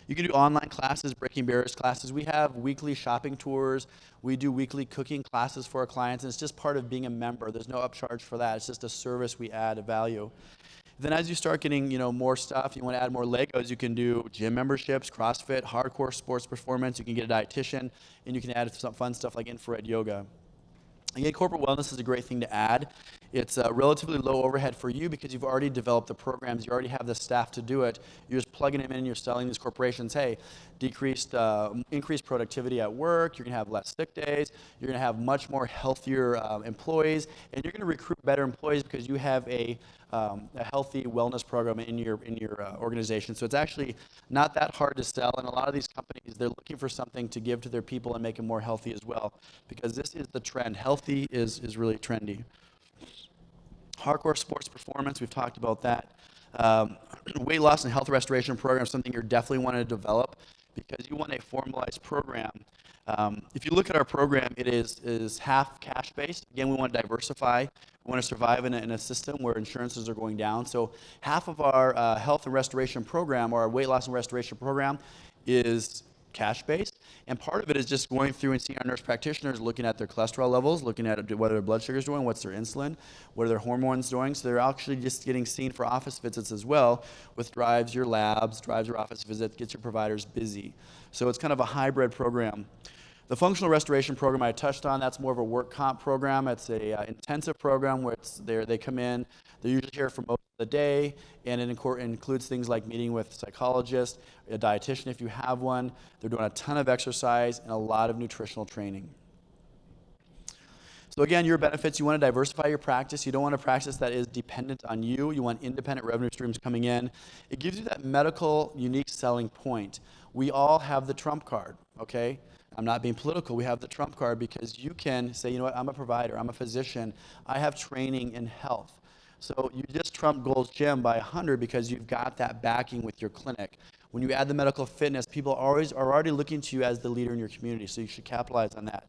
You can do online classes, breaking barriers classes. We have weekly shopping tours. We do weekly cooking classes for our clients, and it's just part of being a member. There's no upcharge for that. It's just a service we add, a value. Then as you start getting more stuff, you want to add more Legos, you can do gym memberships, CrossFit, hardcore sports performance. You can get a dietitian, and you can add some fun stuff like infrared yoga. Again, corporate wellness is a great thing to add. It's relatively low overhead for you because you've already developed the programs. You already have the staff to do it. You're just plugging them in and you're selling these corporations, hey, increased productivity at work. You're going to have less sick days. You're going to have much more healthier employees. And you're going to recruit better employees because you have a healthy wellness program in your organization. So it's actually not that hard to sell. And a lot of these companies, they're looking for something to give to their people and make them more healthy as well, because this is the trend. Healthy is really trendy. Hardcore sports performance, we've talked about that. Weight loss and health restoration program is something you're definitely want to develop because you want a formalized program. If you look at our program, it is half cash-based. Again, we want to diversify. We want to survive in a system where insurances are going down. So half of our health and restoration program, or our weight loss and restoration program, is cash-based. And part of it is just going through and seeing our nurse practitioners, looking at their cholesterol levels, looking at whether their blood sugar is doing, what's their insulin, what are their hormones doing. So they're actually just getting seen for office visits as well, which drives your labs, drives your office visits, gets your providers busy. So it's kind of a hybrid program. The functional restoration program I touched on, that's more of a work comp program. It's a intensive program where they come in, they're usually here for most of the day, and it includes things like meeting with a psychologist, a dietitian if you have one. They're doing a ton of exercise and a lot of nutritional training. So again, your benefits, you want to diversify your practice. You don't want a practice that is dependent on you. You want independent revenue streams coming in. It gives you that medical unique selling point. We all have the trump card, okay? I'm not being political. We have the trump card because you can say, you know what, I'm a provider, I'm a physician, I have training in health. So you just trump Gold's Gym by 100 because you've got that backing with your clinic. When you add the medical fitness, people are already looking to you as the leader in your community, so you should capitalize on that.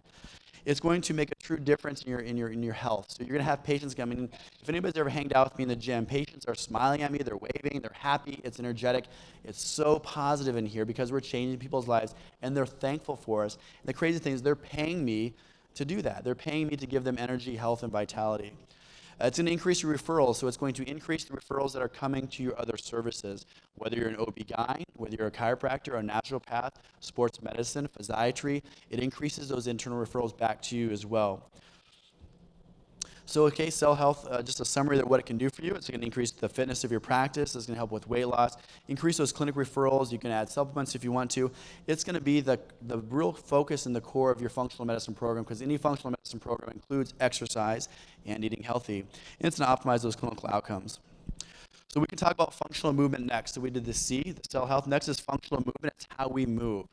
It's going to make a true difference in your health. So you're going to have patients coming in. If anybody's ever hanged out with me in the gym, patients are smiling at me, they're waving, they're happy, it's energetic. It's so positive in here because we're changing people's lives, and they're thankful for us. And the crazy thing is they're paying me to do that. They're paying me to give them energy, health, and vitality. It's going to increase your referrals, so it's going to increase the referrals that are coming to your other services, whether you're an OB-GYN, whether you're a chiropractor, a naturopath, sports medicine, physiatry. It increases those internal referrals back to you as well. So, okay, Cell Health, just a summary of what it can do for you. It's going to increase the fitness of your practice. It's going to help with weight loss, increase those clinic referrals. You can add supplements if you want to. It's going to be the real focus and the core of your functional medicine program, because any functional medicine program includes exercise and eating healthy. And it's going to optimize those clinical outcomes. So we can talk about functional movement next. So we did the C, the Cell Health. Next is functional movement. It's how we move.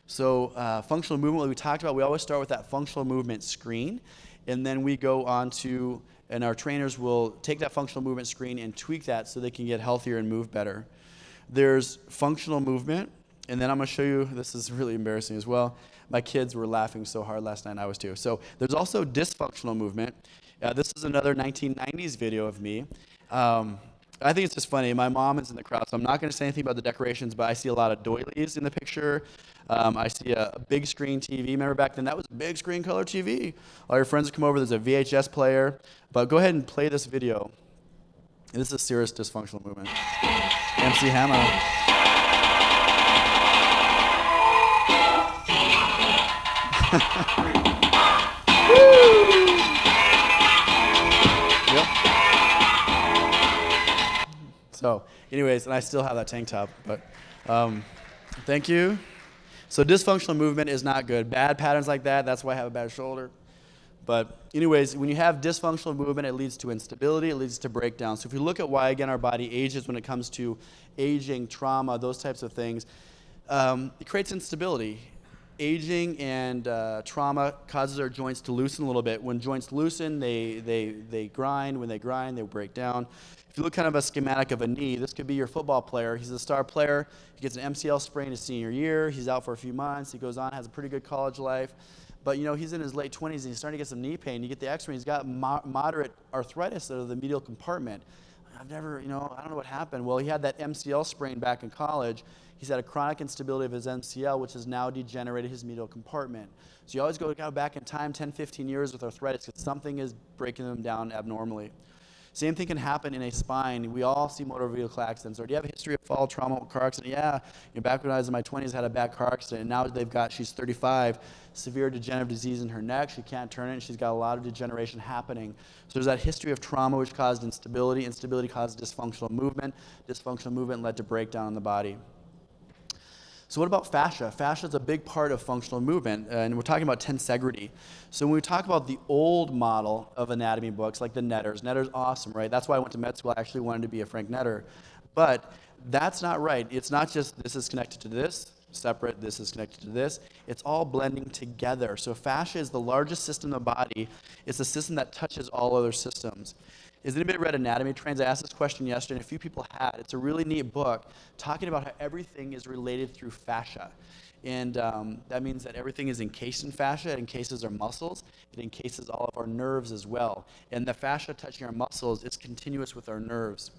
So functional movement, like we talked about, we always start with that functional movement screen. And then we go on to, and our trainers will take that functional movement screen and tweak that so they can get healthier and move better. There's functional movement, and then I'm going to show you, this is really embarrassing as well. My kids were laughing so hard last night, and I was too. So there's also dysfunctional movement, This is another 1990s video of me. I think it's just funny. My mom is in the crowd, so I'm not going to say anything about the decorations, but I see a lot of doilies in the picture. I see a big screen TV. Remember back then, that was a big screen color TV. All your friends would come over. There's a VHS player. But go ahead and play this video. This is a serious dysfunctional movement. MC Hammer. Yep. So, anyways, and I still have that tank top, but thank you. So dysfunctional movement is not good. Bad patterns like that, that's why I have a bad shoulder. But anyways, when you have dysfunctional movement, it leads to instability, it leads to breakdown. So if you look at why, again, our body ages when it comes to aging, trauma, those types of things, it creates instability. Aging and trauma causes our joints to loosen a little bit. When joints loosen, they grind. When they grind, they break down. If you look kind of a schematic of a knee, this could be your football player. He's a star player. He gets an MCL sprain his senior year. He's out for a few months. He goes on, has a pretty good college life. But, you know, he's in his late 20s, and he's starting to get some knee pain. You get the x-ray, he's got moderate arthritis of the medial compartment. I've never, I don't know what happened. Well, he had that MCL sprain back in college. He's had a chronic instability of his MCL, which has now degenerated his medial compartment. So you always go back in time, 10, 15 years with arthritis, because something is breaking them down abnormally. Same thing can happen in a spine. We all see motor vehicle accidents. Or do you have a history of fall, trauma, car accident? Yeah, back when I was in my 20s, I had a bad car accident. And now she's 35, severe degenerative disease in her neck. She can't turn it, and she's got a lot of degeneration happening. So there's that history of trauma, which caused instability. Instability caused dysfunctional movement. Dysfunctional movement led to breakdown in the body. So what about fascia? Fascia is a big part of functional movement, and we're talking about tensegrity. So when we talk about the old model of anatomy books, like the Netter's awesome, right? That's why I went to med school. I actually wanted to be a Frank Netter. But that's not right. It's not just this is connected to this, separate, this is connected to this. It's all blending together. So fascia is the largest system in the body. It's a system that touches all other systems. Has anybody read Anatomy Trains? I asked this question yesterday, and a few people had. It's a really neat book talking about how everything is related through fascia. And that means that everything is encased in fascia. It encases our muscles. It encases all of our nerves as well. And the fascia touching our muscles is continuous with our nerves.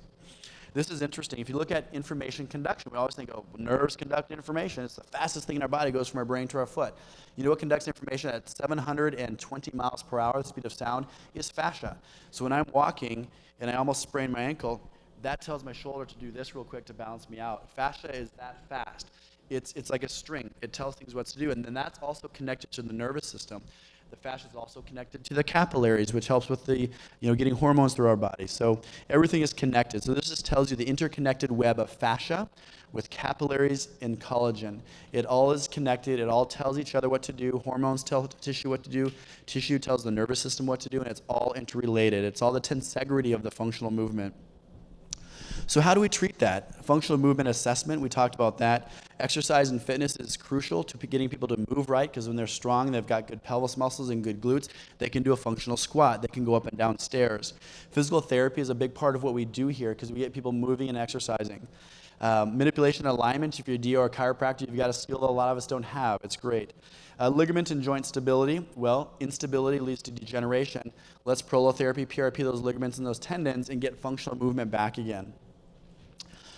This is interesting. If you look at information conduction, we always think, oh, nerves conduct information. It's the fastest thing in our body, goes from our brain to our foot. You know what conducts information at 720 miles per hour, the speed of sound, is fascia. So when I'm walking and I almost sprain my ankle, that tells my shoulder to do this real quick to balance me out. Fascia is that fast. It's like a string. It tells things what to do. And then that's also connected to the nervous system. The fascia is also connected to the capillaries, which helps with the, getting hormones through our body. So everything is connected. So this just tells you the interconnected web of fascia with capillaries and collagen. It all is connected. It all tells each other what to do. Hormones tell tissue what to do. Tissue tells the nervous system what to do, and it's all interrelated. It's all the tensegrity of the functional movement. So how do we treat that? Functional movement assessment, we talked about that. Exercise and fitness is crucial to getting people to move right, because when they're strong, they've got good pelvis muscles and good glutes, they can do a functional squat. They can go up and down stairs. Physical therapy is a big part of what we do here, because we get people moving and exercising. Manipulation and alignment, if you're a DO or a chiropractor, you've got a skill that a lot of us don't have. It's great. Ligament and joint stability, well, instability leads to degeneration. Let's prolotherapy, PRP those ligaments and those tendons and get functional movement back again.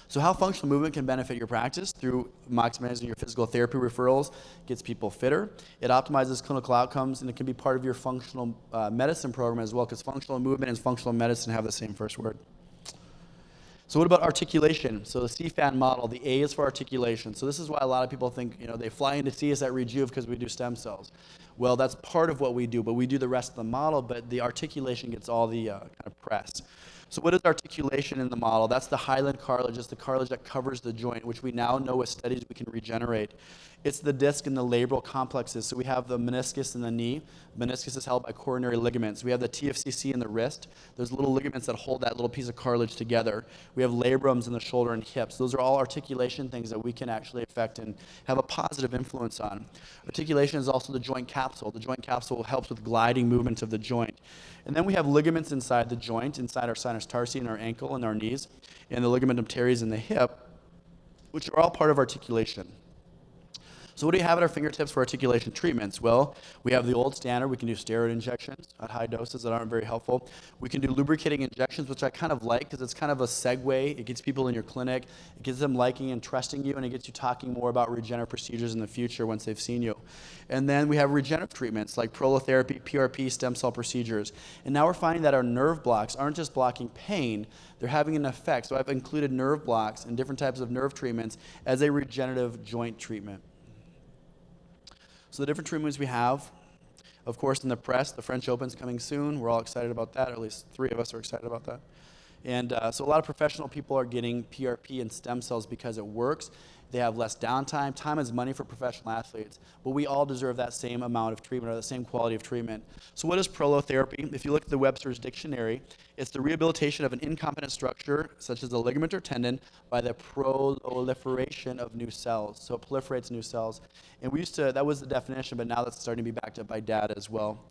So how functional movement can benefit your practice? Through maximizing your physical therapy referrals, gets people fitter. It optimizes clinical outcomes, and it can be part of your functional medicine program as well, because functional movement and functional medicine have the same first word. So what about articulation? So the CFAN model, the A is for articulation. So this is why a lot of people think, they fly in to see us at Rejuve because we do stem cells. Well, that's part of what we do, but we do the rest of the model, but the articulation gets all the kind of press. So what is articulation in the model? That's the hyaline cartilage. It's the cartilage that covers the joint, which we now know with studies we can regenerate. It's the disc and the labral complexes. So we have the meniscus in the knee. Meniscus is held by coronary ligaments. We have the TFCC in the wrist. There's little ligaments that hold that little piece of cartilage together. We have labrums in the shoulder and hips. Those are all articulation things that we can actually affect and have a positive influence on. Articulation is also the joint capsule. The joint capsule helps with gliding movements of the joint. And then we have ligaments inside the joint, inside our sinus tarsi and our ankle and our knees, and the ligamentum teres in the hip, which are all part of articulation. So what do we have at our fingertips for articulation treatments? Well, we have the old standard. We can do steroid injections at high doses that aren't very helpful. We can do lubricating injections, which I kind of like because it's kind of a segue. It gets people in your clinic. It gets them liking and trusting you, and it gets you talking more about regenerative procedures in the future once they've seen you. And then we have regenerative treatments like prolotherapy, PRP, stem cell procedures. And now we're finding that our nerve blocks aren't just blocking pain, they're having an effect. So I've included nerve blocks and different types of nerve treatments as a regenerative joint treatment. So the different treatments we have, of course, in the press, the French Open's coming soon. We're all excited about that, or at least 3 of us are excited about that. And so a lot of professional people are getting PRP and stem cells because it works. They have less downtime. Time is money for professional athletes, but we all deserve that same amount of treatment or the same quality of treatment. So what is prolotherapy? If you look at the Webster's Dictionary, it's the rehabilitation of an incompetent structure, such as a ligament or tendon, by the proliferation of new cells. So it proliferates new cells. And that was the definition, but now that's starting to be backed up by data as well.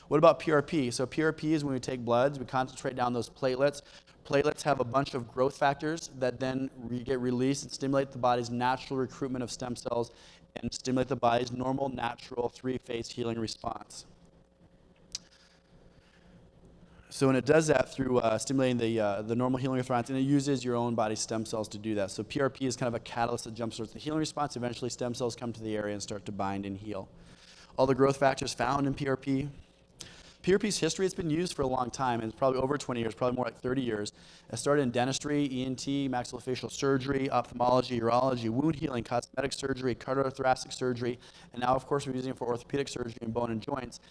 What about PRP? So PRP is when we take bloods, we concentrate down those platelets. Platelets have a bunch of growth factors that then get released and stimulate the body's natural recruitment of stem cells and stimulate the body's normal, natural, 3-phase healing response. So when it does that through stimulating the normal healing response, and it uses your own body's stem cells to do that. So PRP is kind of a catalyst that jumpstarts the healing response. Eventually, stem cells come to the area and start to bind and heal. All the growth factors found in PRP. PRP's history has been used for a long time, and it's probably over 20 years, probably more like 30 years. It started in dentistry, ENT, maxillofacial surgery, ophthalmology, urology, wound healing, cosmetic surgery, cardiothoracic surgery, and now, of course, we're using it for orthopedic surgery and bone and joints.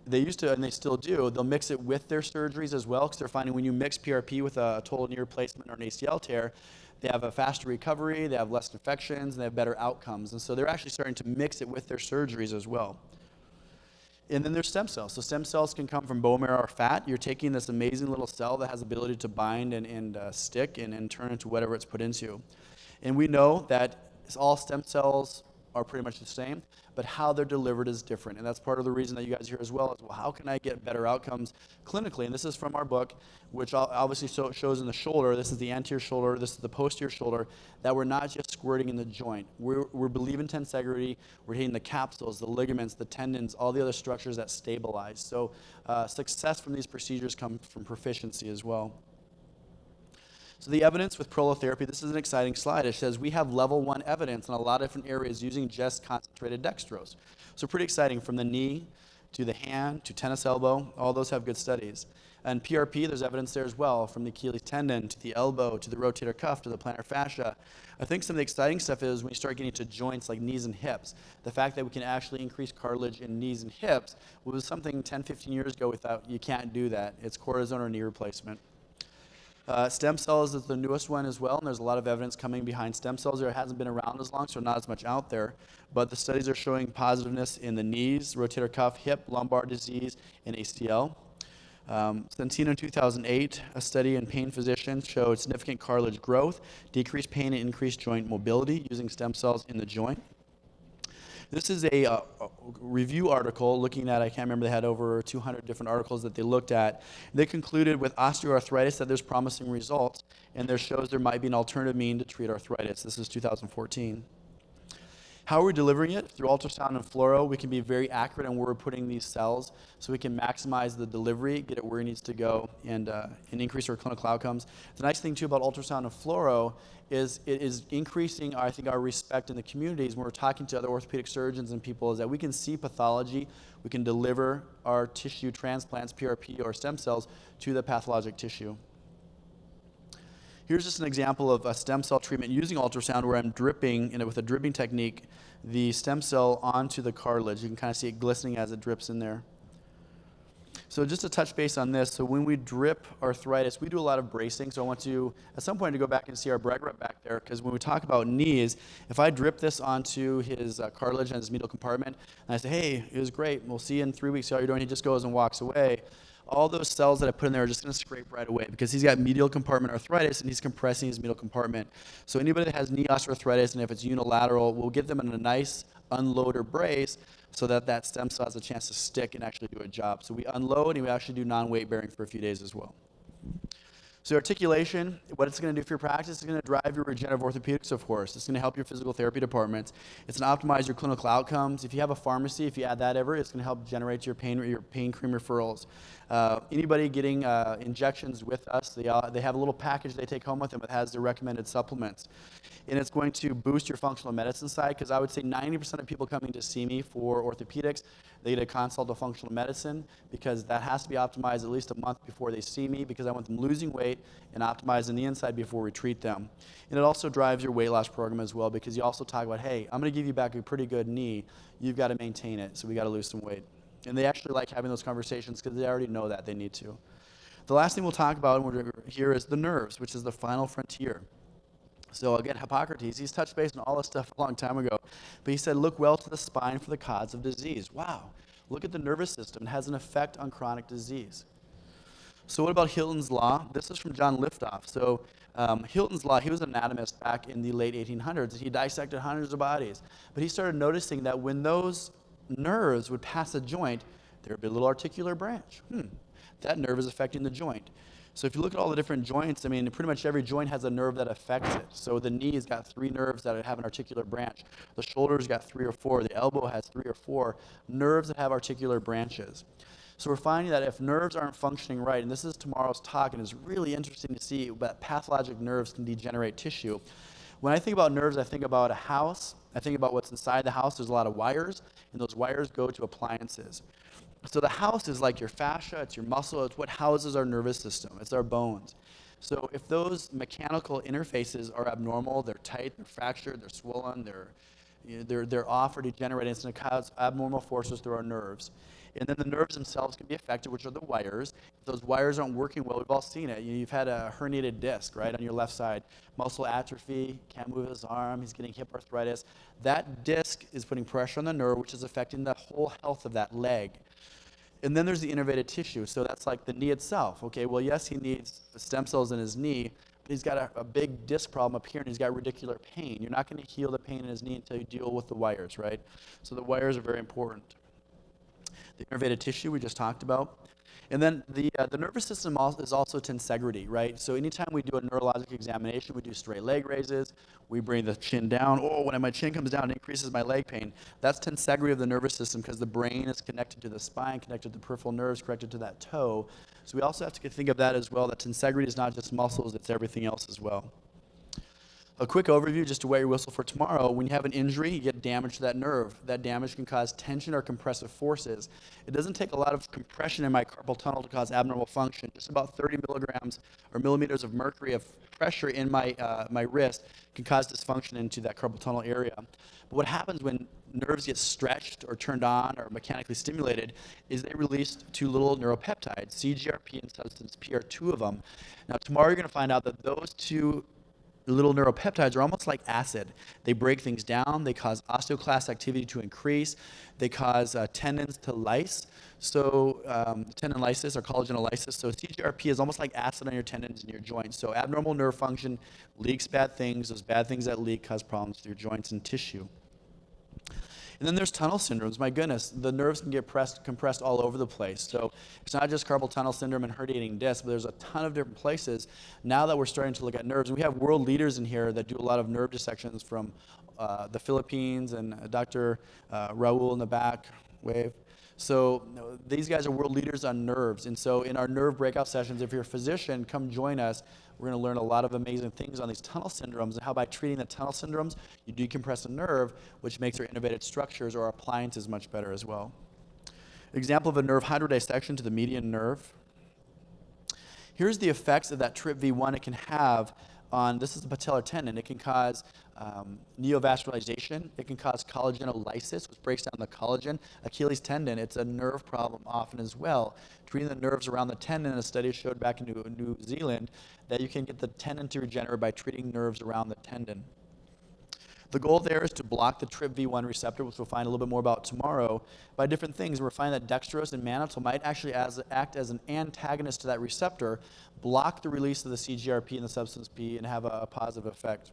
They used to, and they still do, they'll mix it with their surgeries as well, because they're finding when you mix PRP with a total knee replacement or an ACL tear, they have a faster recovery, they have less infections, and they have better outcomes. And so they're actually starting to mix it with their surgeries as well. And then there's stem cells. So stem cells can come from bone marrow or fat. You're taking this amazing little cell that has the ability to bind and stick and turn into whatever it's put into. And we know that all stem cells are pretty much the same, but how they're delivered is different. And that's part of the reason that you guys are here as well, is, well, how can I get better outcomes clinically? And this is from our book, which obviously shows in the shoulder. This is the anterior shoulder. This is the posterior shoulder, that we're not just squirting in the joint. We believe in tensegrity. We're hitting the capsules, the ligaments, the tendons, all the other structures that stabilize. So success from these procedures comes from proficiency as well. So the evidence with prolotherapy, this is an exciting slide. It says we have level 1 evidence in a lot of different areas using just concentrated dextrose. So pretty exciting, from the knee to the hand to tennis elbow, all those have good studies. And PRP, there's evidence there as well, from the Achilles tendon to the elbow to the rotator cuff to the plantar fascia. I think some of the exciting stuff is when you start getting to joints like knees and hips. The fact that we can actually increase cartilage in knees and hips was something 10, 15 years ago we thought you can't do that. It's cortisone or knee replacement. Stem cells is the newest one as well, and there's a lot of evidence coming behind stem cells. There hasn't been around as long, so not as much out there, but the studies are showing positiveness in the knees, rotator cuff, hip, lumbar disease, and ACL. Centino in 2008, a study in pain physicians showed significant cartilage growth, decreased pain, and increased joint mobility using stem cells in the joint. This is a review article looking at, I can't remember, they had over 200 different articles that they looked at. They concluded with osteoarthritis that there's promising results, and there shows there might be an alternative mean to treat arthritis. This is 2014. How are we delivering it? Through ultrasound and fluoro, we can be very accurate on where we're putting these cells, so we can maximize the delivery, get it where it needs to go, and increase our clinical outcomes. The nice thing, too, about ultrasound and fluoro is it is increasing, I think, our respect in the communities when we're talking to other orthopedic surgeons and people, is that we can see pathology, we can deliver our tissue transplants, PRP or stem cells, to the pathologic tissue. Here's just an example of a stem cell treatment using ultrasound, where I'm dripping, with a dripping technique, the stem cell onto the cartilage. You can kind of see it glistening as it drips in there. So just to touch base on this, so when we drip arthritis, we do a lot of bracing. So I want to, at some point, to go back and see our brag rep back there, because when we talk about knees, if I drip this onto his cartilage and his medial compartment, and I say, hey, it was great, we'll see you in 3 weeks, how you're doing, he just goes and walks away. All those cells that I put in there are just going to scrape right away, because he's got medial compartment arthritis and he's compressing his medial compartment. So anybody that has knee osteoarthritis, and if it's unilateral, we'll get them in a nice unload or brace so that that stem cell has a chance to stick and actually do a job. So we unload, and we actually do non-weight bearing for a few days as well. So articulation, what it's going to do for your practice is going to drive your regenerative orthopedics, of course. It's going to help your physical therapy departments. It's going to optimize your clinical outcomes. If you have a pharmacy, if you add that ever, it's going to help generate your pain cream referrals. Anybody getting injections with us, they have a little package they take home with them that has their recommended supplements. And it's going to boost your functional medicine side, because I would say 90% of people coming to see me for orthopedics, they get a consult of functional medicine, because that has to be optimized at least a month before they see me, because I want them losing weight and optimizing the inside before we treat them. And it also drives your weight loss program as well, because you also talk about, hey, I'm going to give you back a pretty good knee. You've got to maintain it, so we got to lose some weight. And they actually like having those conversations because they already know that they need to. The last thing we'll talk about here is the nerves, which is the final frontier. So again, Hippocrates, he's touched base on all this stuff a long time ago, but he said, look well to the spine for the cause of disease. Wow, look at the nervous system. It has an effect on chronic disease. So what about Hilton's Law? This is from John Liftoff. So Hilton's Law, he was an anatomist back in the late 1800s. He dissected hundreds of bodies. But he started noticing that when those nerves would pass a joint, there would be a little articular branch. That nerve is affecting the joint. So if you look at all the different joints, I mean, pretty much every joint has a nerve that affects it. So the knee's got 3 nerves that have an articular branch. The shoulder's got 3 or 4. The elbow has 3 or 4 nerves that have articular branches. So we're finding that if nerves aren't functioning right, and this is tomorrow's talk, and it's really interesting to see that pathologic nerves can degenerate tissue. When I think about nerves, I think about a house. I think about what's inside the house. There's a lot of wires, and those wires go to appliances. So the house is like your fascia, it's your muscle, it's what houses our nervous system, it's our bones. So if those mechanical interfaces are abnormal, they're tight, they're fractured, they're swollen, they're off or degenerated, it's going to cause abnormal forces through our nerves. And then the nerves themselves can be affected, which are the wires. If those wires aren't working well, we've all seen it. You've had a herniated disc, right, on your left side. Muscle atrophy, can't move his arm, he's getting hip arthritis. That disc is putting pressure on the nerve, which is affecting the whole health of that leg. And then there's the innervated tissue. So that's like the knee itself. Okay, well, yes, he needs stem cells in his knee, but he's got a big disc problem up here, and he's got radicular pain. You're not going to heal the pain in his knee until you deal with the wires, right? So the wires are very important. The innervated tissue we just talked about. And then the nervous system is also tensegrity, right? So anytime we do a neurologic examination, we do straight leg raises, we bring the chin down. Oh, when my chin comes down, it increases my leg pain. That's tensegrity of the nervous system, because the brain is connected to the spine, connected to the peripheral nerves, connected to that toe. So we also have to think of that as well, that tensegrity is not just muscles, it's everything else as well. A quick overview, just to wet your whistle for tomorrow. When you have an injury, you get damage to that nerve. That damage can cause tension or compressive forces. It doesn't take a lot of compression in my carpal tunnel to cause abnormal function. Just about 30 milligrams or millimeters of mercury of pressure in my wrist can cause dysfunction into that carpal tunnel area. But what happens when nerves get stretched or turned on or mechanically stimulated is they release 2 little neuropeptides, CGRP and substance P are 2 of them. Now tomorrow you're going to find out that those 2 little neuropeptides are almost like acid. They break things down. They cause osteoclast activity to increase. They cause tendons to lyse. So tendon lysis or collagen-lysis. So CGRP is almost like acid on your tendons and your joints. So abnormal nerve function leaks bad things. Those bad things that leak cause problems with your joints and tissue. And then there's tunnel syndromes. My goodness, the nerves can get compressed all over the place. So it's not just carpal tunnel syndrome and herniating disc, but there's a ton of different places. Now that we're starting to look at nerves, and we have world leaders in here that do a lot of nerve dissections from the Philippines, and Dr. Raul in the back, wave. So these guys are world leaders on nerves. And so in our nerve breakout sessions, if you're a physician, come join us. We're going to learn a lot of amazing things on these tunnel syndromes and how by treating the tunnel syndromes, you decompress a nerve, which makes our innervated structures or our appliances much better as well. Example of a nerve hydrodissection to the median nerve. Here's the effects of that TRPV1 it can have on, this is the patellar tendon. It can cause neovascularization. It can cause collagen-lysis, which breaks down the collagen. Achilles tendon, it's a nerve problem often as well. Treating the nerves around the tendon, a study showed back in New Zealand that you can get the tendon to regenerate by treating nerves around the tendon. The goal there is to block the TRPV1 receptor, which we'll find a little bit more about tomorrow, by different things. We're finding that dextrose and mannitol might actually act as an antagonist to that receptor, block the release of the CGRP and the substance P, and have a positive effect.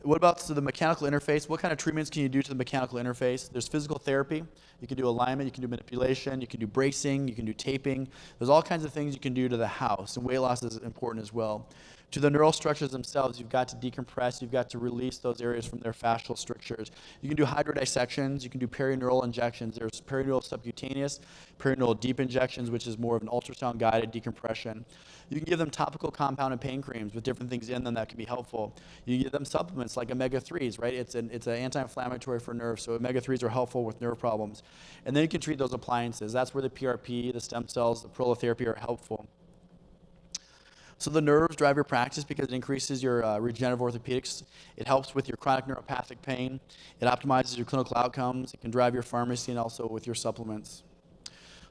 What about the mechanical interface? What kind of treatments can you do to the mechanical interface? There's physical therapy. You can do alignment, you can do manipulation, you can do bracing, you can do taping. There's all kinds of things you can do to the house, and weight loss is important as well. To the neural structures themselves, you've got to decompress, you've got to release those areas from their fascial strictures. You can do hydrodissections, you can do perineural injections. There's perineural subcutaneous, perineural deep injections, which is more of an ultrasound-guided decompression. You can give them topical compounded pain creams with different things in them that can be helpful. You can give them supplements like omega-3s, right? It's an anti-inflammatory for nerves, so omega-3s are helpful with nerve problems. And then you can treat those appliances. That's where the PRP, the stem cells, the prolotherapy are helpful. So the nerves drive your practice because it increases your regenerative orthopedics. It helps with your chronic neuropathic pain. It optimizes your clinical outcomes. It can drive your pharmacy and also with your supplements.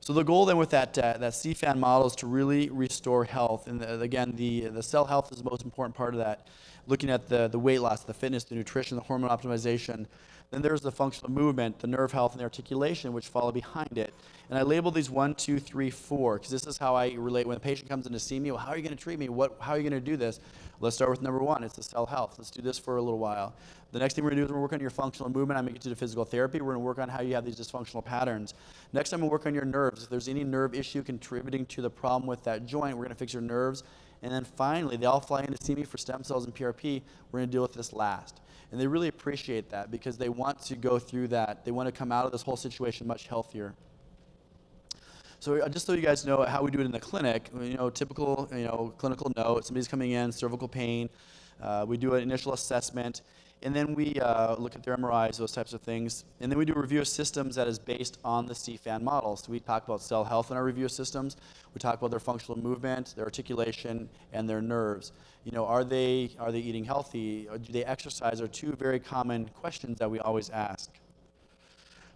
So the goal then with that CFAN model is to really restore health. And again, the cell health is the most important part of that. Looking at the weight loss, the fitness, the nutrition, the hormone optimization. Then there's the functional movement, the nerve health, and the articulation, which follow behind it. And I label these 1, 2, 3, 4, because this is how I relate. When a patient comes in to see me, well, how are you going to treat me? How are you going to do this? Let's start with number 1. It's the cell health. Let's do this for a little while. The next thing we're going to do is we're going to work on your functional movement. I'm going to get to the physical therapy. We're going to work on how you have these dysfunctional patterns. Next, I'm going to work on your nerves. If there's any nerve issue contributing to the problem with that joint, we're going to fix your nerves. And then finally, they all fly in to see me for stem cells and PRP. We're going to deal with this last. And they really appreciate that because they want to go through that. They want to come out of this whole situation much healthier. So just so you guys know how we do it in the clinic, typical, clinical note, somebody's coming in, cervical pain. We do an initial assessment, and then we look at their MRIs, those types of things. And then we do a review of systems that is based on the CFAN model. So we talk about cell health in our review of systems. We talk about their functional movement, their articulation, and their nerves. Are they eating healthy? Or do they exercise? Are two very common questions that we always ask.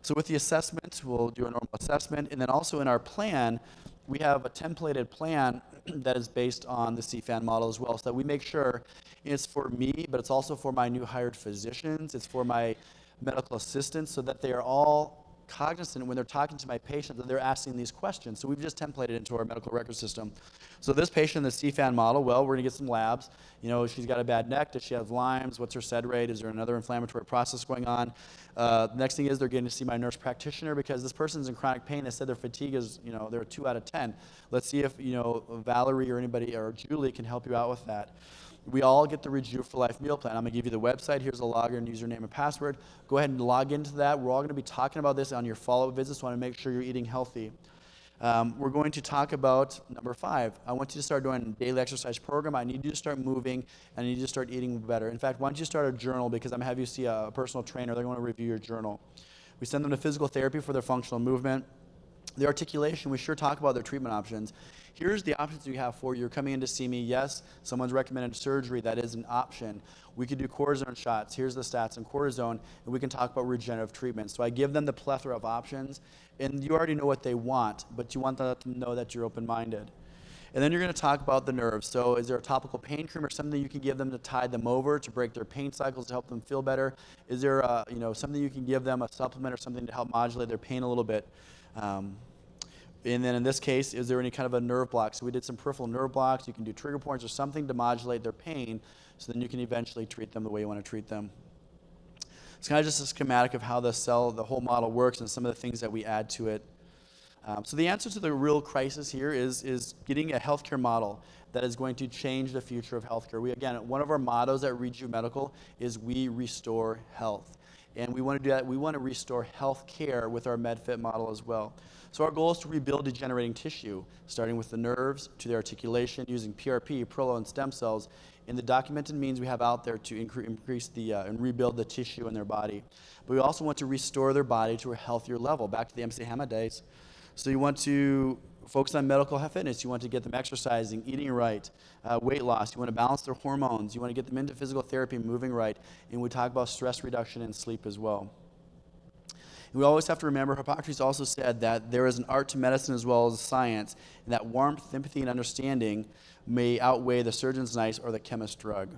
So with the assessment, we'll do a normal assessment. And then also in our plan, we have a templated plan that is based on the CFAN model as well, so that we make sure it's for me, but it's also for my new hired physicians. It's for my medical assistants, so that they are all cognizant when they're talking to my patient that they're asking these questions. So we've just templated into our medical record system. So this patient, the CFAN model, well, we're going to get some labs. She's got a bad neck. Does she have Lyme's? What's her SED rate? Is there another inflammatory process going on? The next thing is they're getting to see my nurse practitioner because this person's in chronic pain. They said their fatigue is, they're a 2 out of 10. Let's see if, Valerie or anybody or Julie can help you out with that. We all get the Reju for Life meal plan. I'm going to give you the website. Here's a login, username, and password. Go ahead and log into that. We're all going to be talking about this on your follow-up visits. So I want to make sure you're eating healthy. We're going to talk about number 5. I want you to start doing a daily exercise program. I need you to start moving, and I need you to start eating better. In fact, why don't you start a journal, because I'm going to have you see a personal trainer. They're going to review your journal. We send them to physical therapy for their functional movement. The articulation, we sure talk about their treatment options. Here's the options you have for you. You're coming in to see me. Yes, someone's recommended surgery. That is an option. We could do cortisone shots. Here's the stats on cortisone, and we can talk about regenerative treatment. So I give them the plethora of options, and you already know what they want, but you want them to know that you're open-minded. And then you're going to talk about the nerves. So is there a topical pain cream or something you can give them to tide them over, to break their pain cycles, to help them feel better? Is there something you can give them, a supplement or something to help modulate their pain a little bit? And then in this case, is there any kind of a nerve block? So we did some peripheral nerve blocks. You can do trigger points or something to modulate their pain, so then you can eventually treat them the way you want to treat them. It's kind of just a schematic of how the whole model works and some of the things that we add to it. So the answer to the real crisis here is getting a healthcare model that is going to change the future of healthcare. One of our mottos at Reju Medical is we restore health. And we want to do that. We want to restore health care with our MedFit model as well. So our goal is to rebuild degenerating tissue, starting with the nerves to the articulation, using PRP, prolo, and stem cells, and the documented means we have out there to increase and rebuild the tissue in their body. But we also want to restore their body to a healthier level, back to the MC Hammer days. So you want to focus on medical fitness. You want to get them exercising, eating right, weight loss. You want to balance their hormones. You want to get them into physical therapy, moving right. And we talk about stress reduction and sleep as well. And we always have to remember, Hippocrates also said that there is an art to medicine as well as science, and that warmth, empathy, and understanding may outweigh the surgeon's knife or the chemist's drug.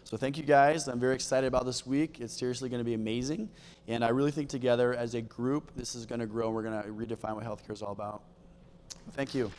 So thank you guys. I'm very excited about this week. It's seriously going to be amazing. And I really think together as a group, this is going to grow, and we're going to redefine what healthcare is all about. Thank you.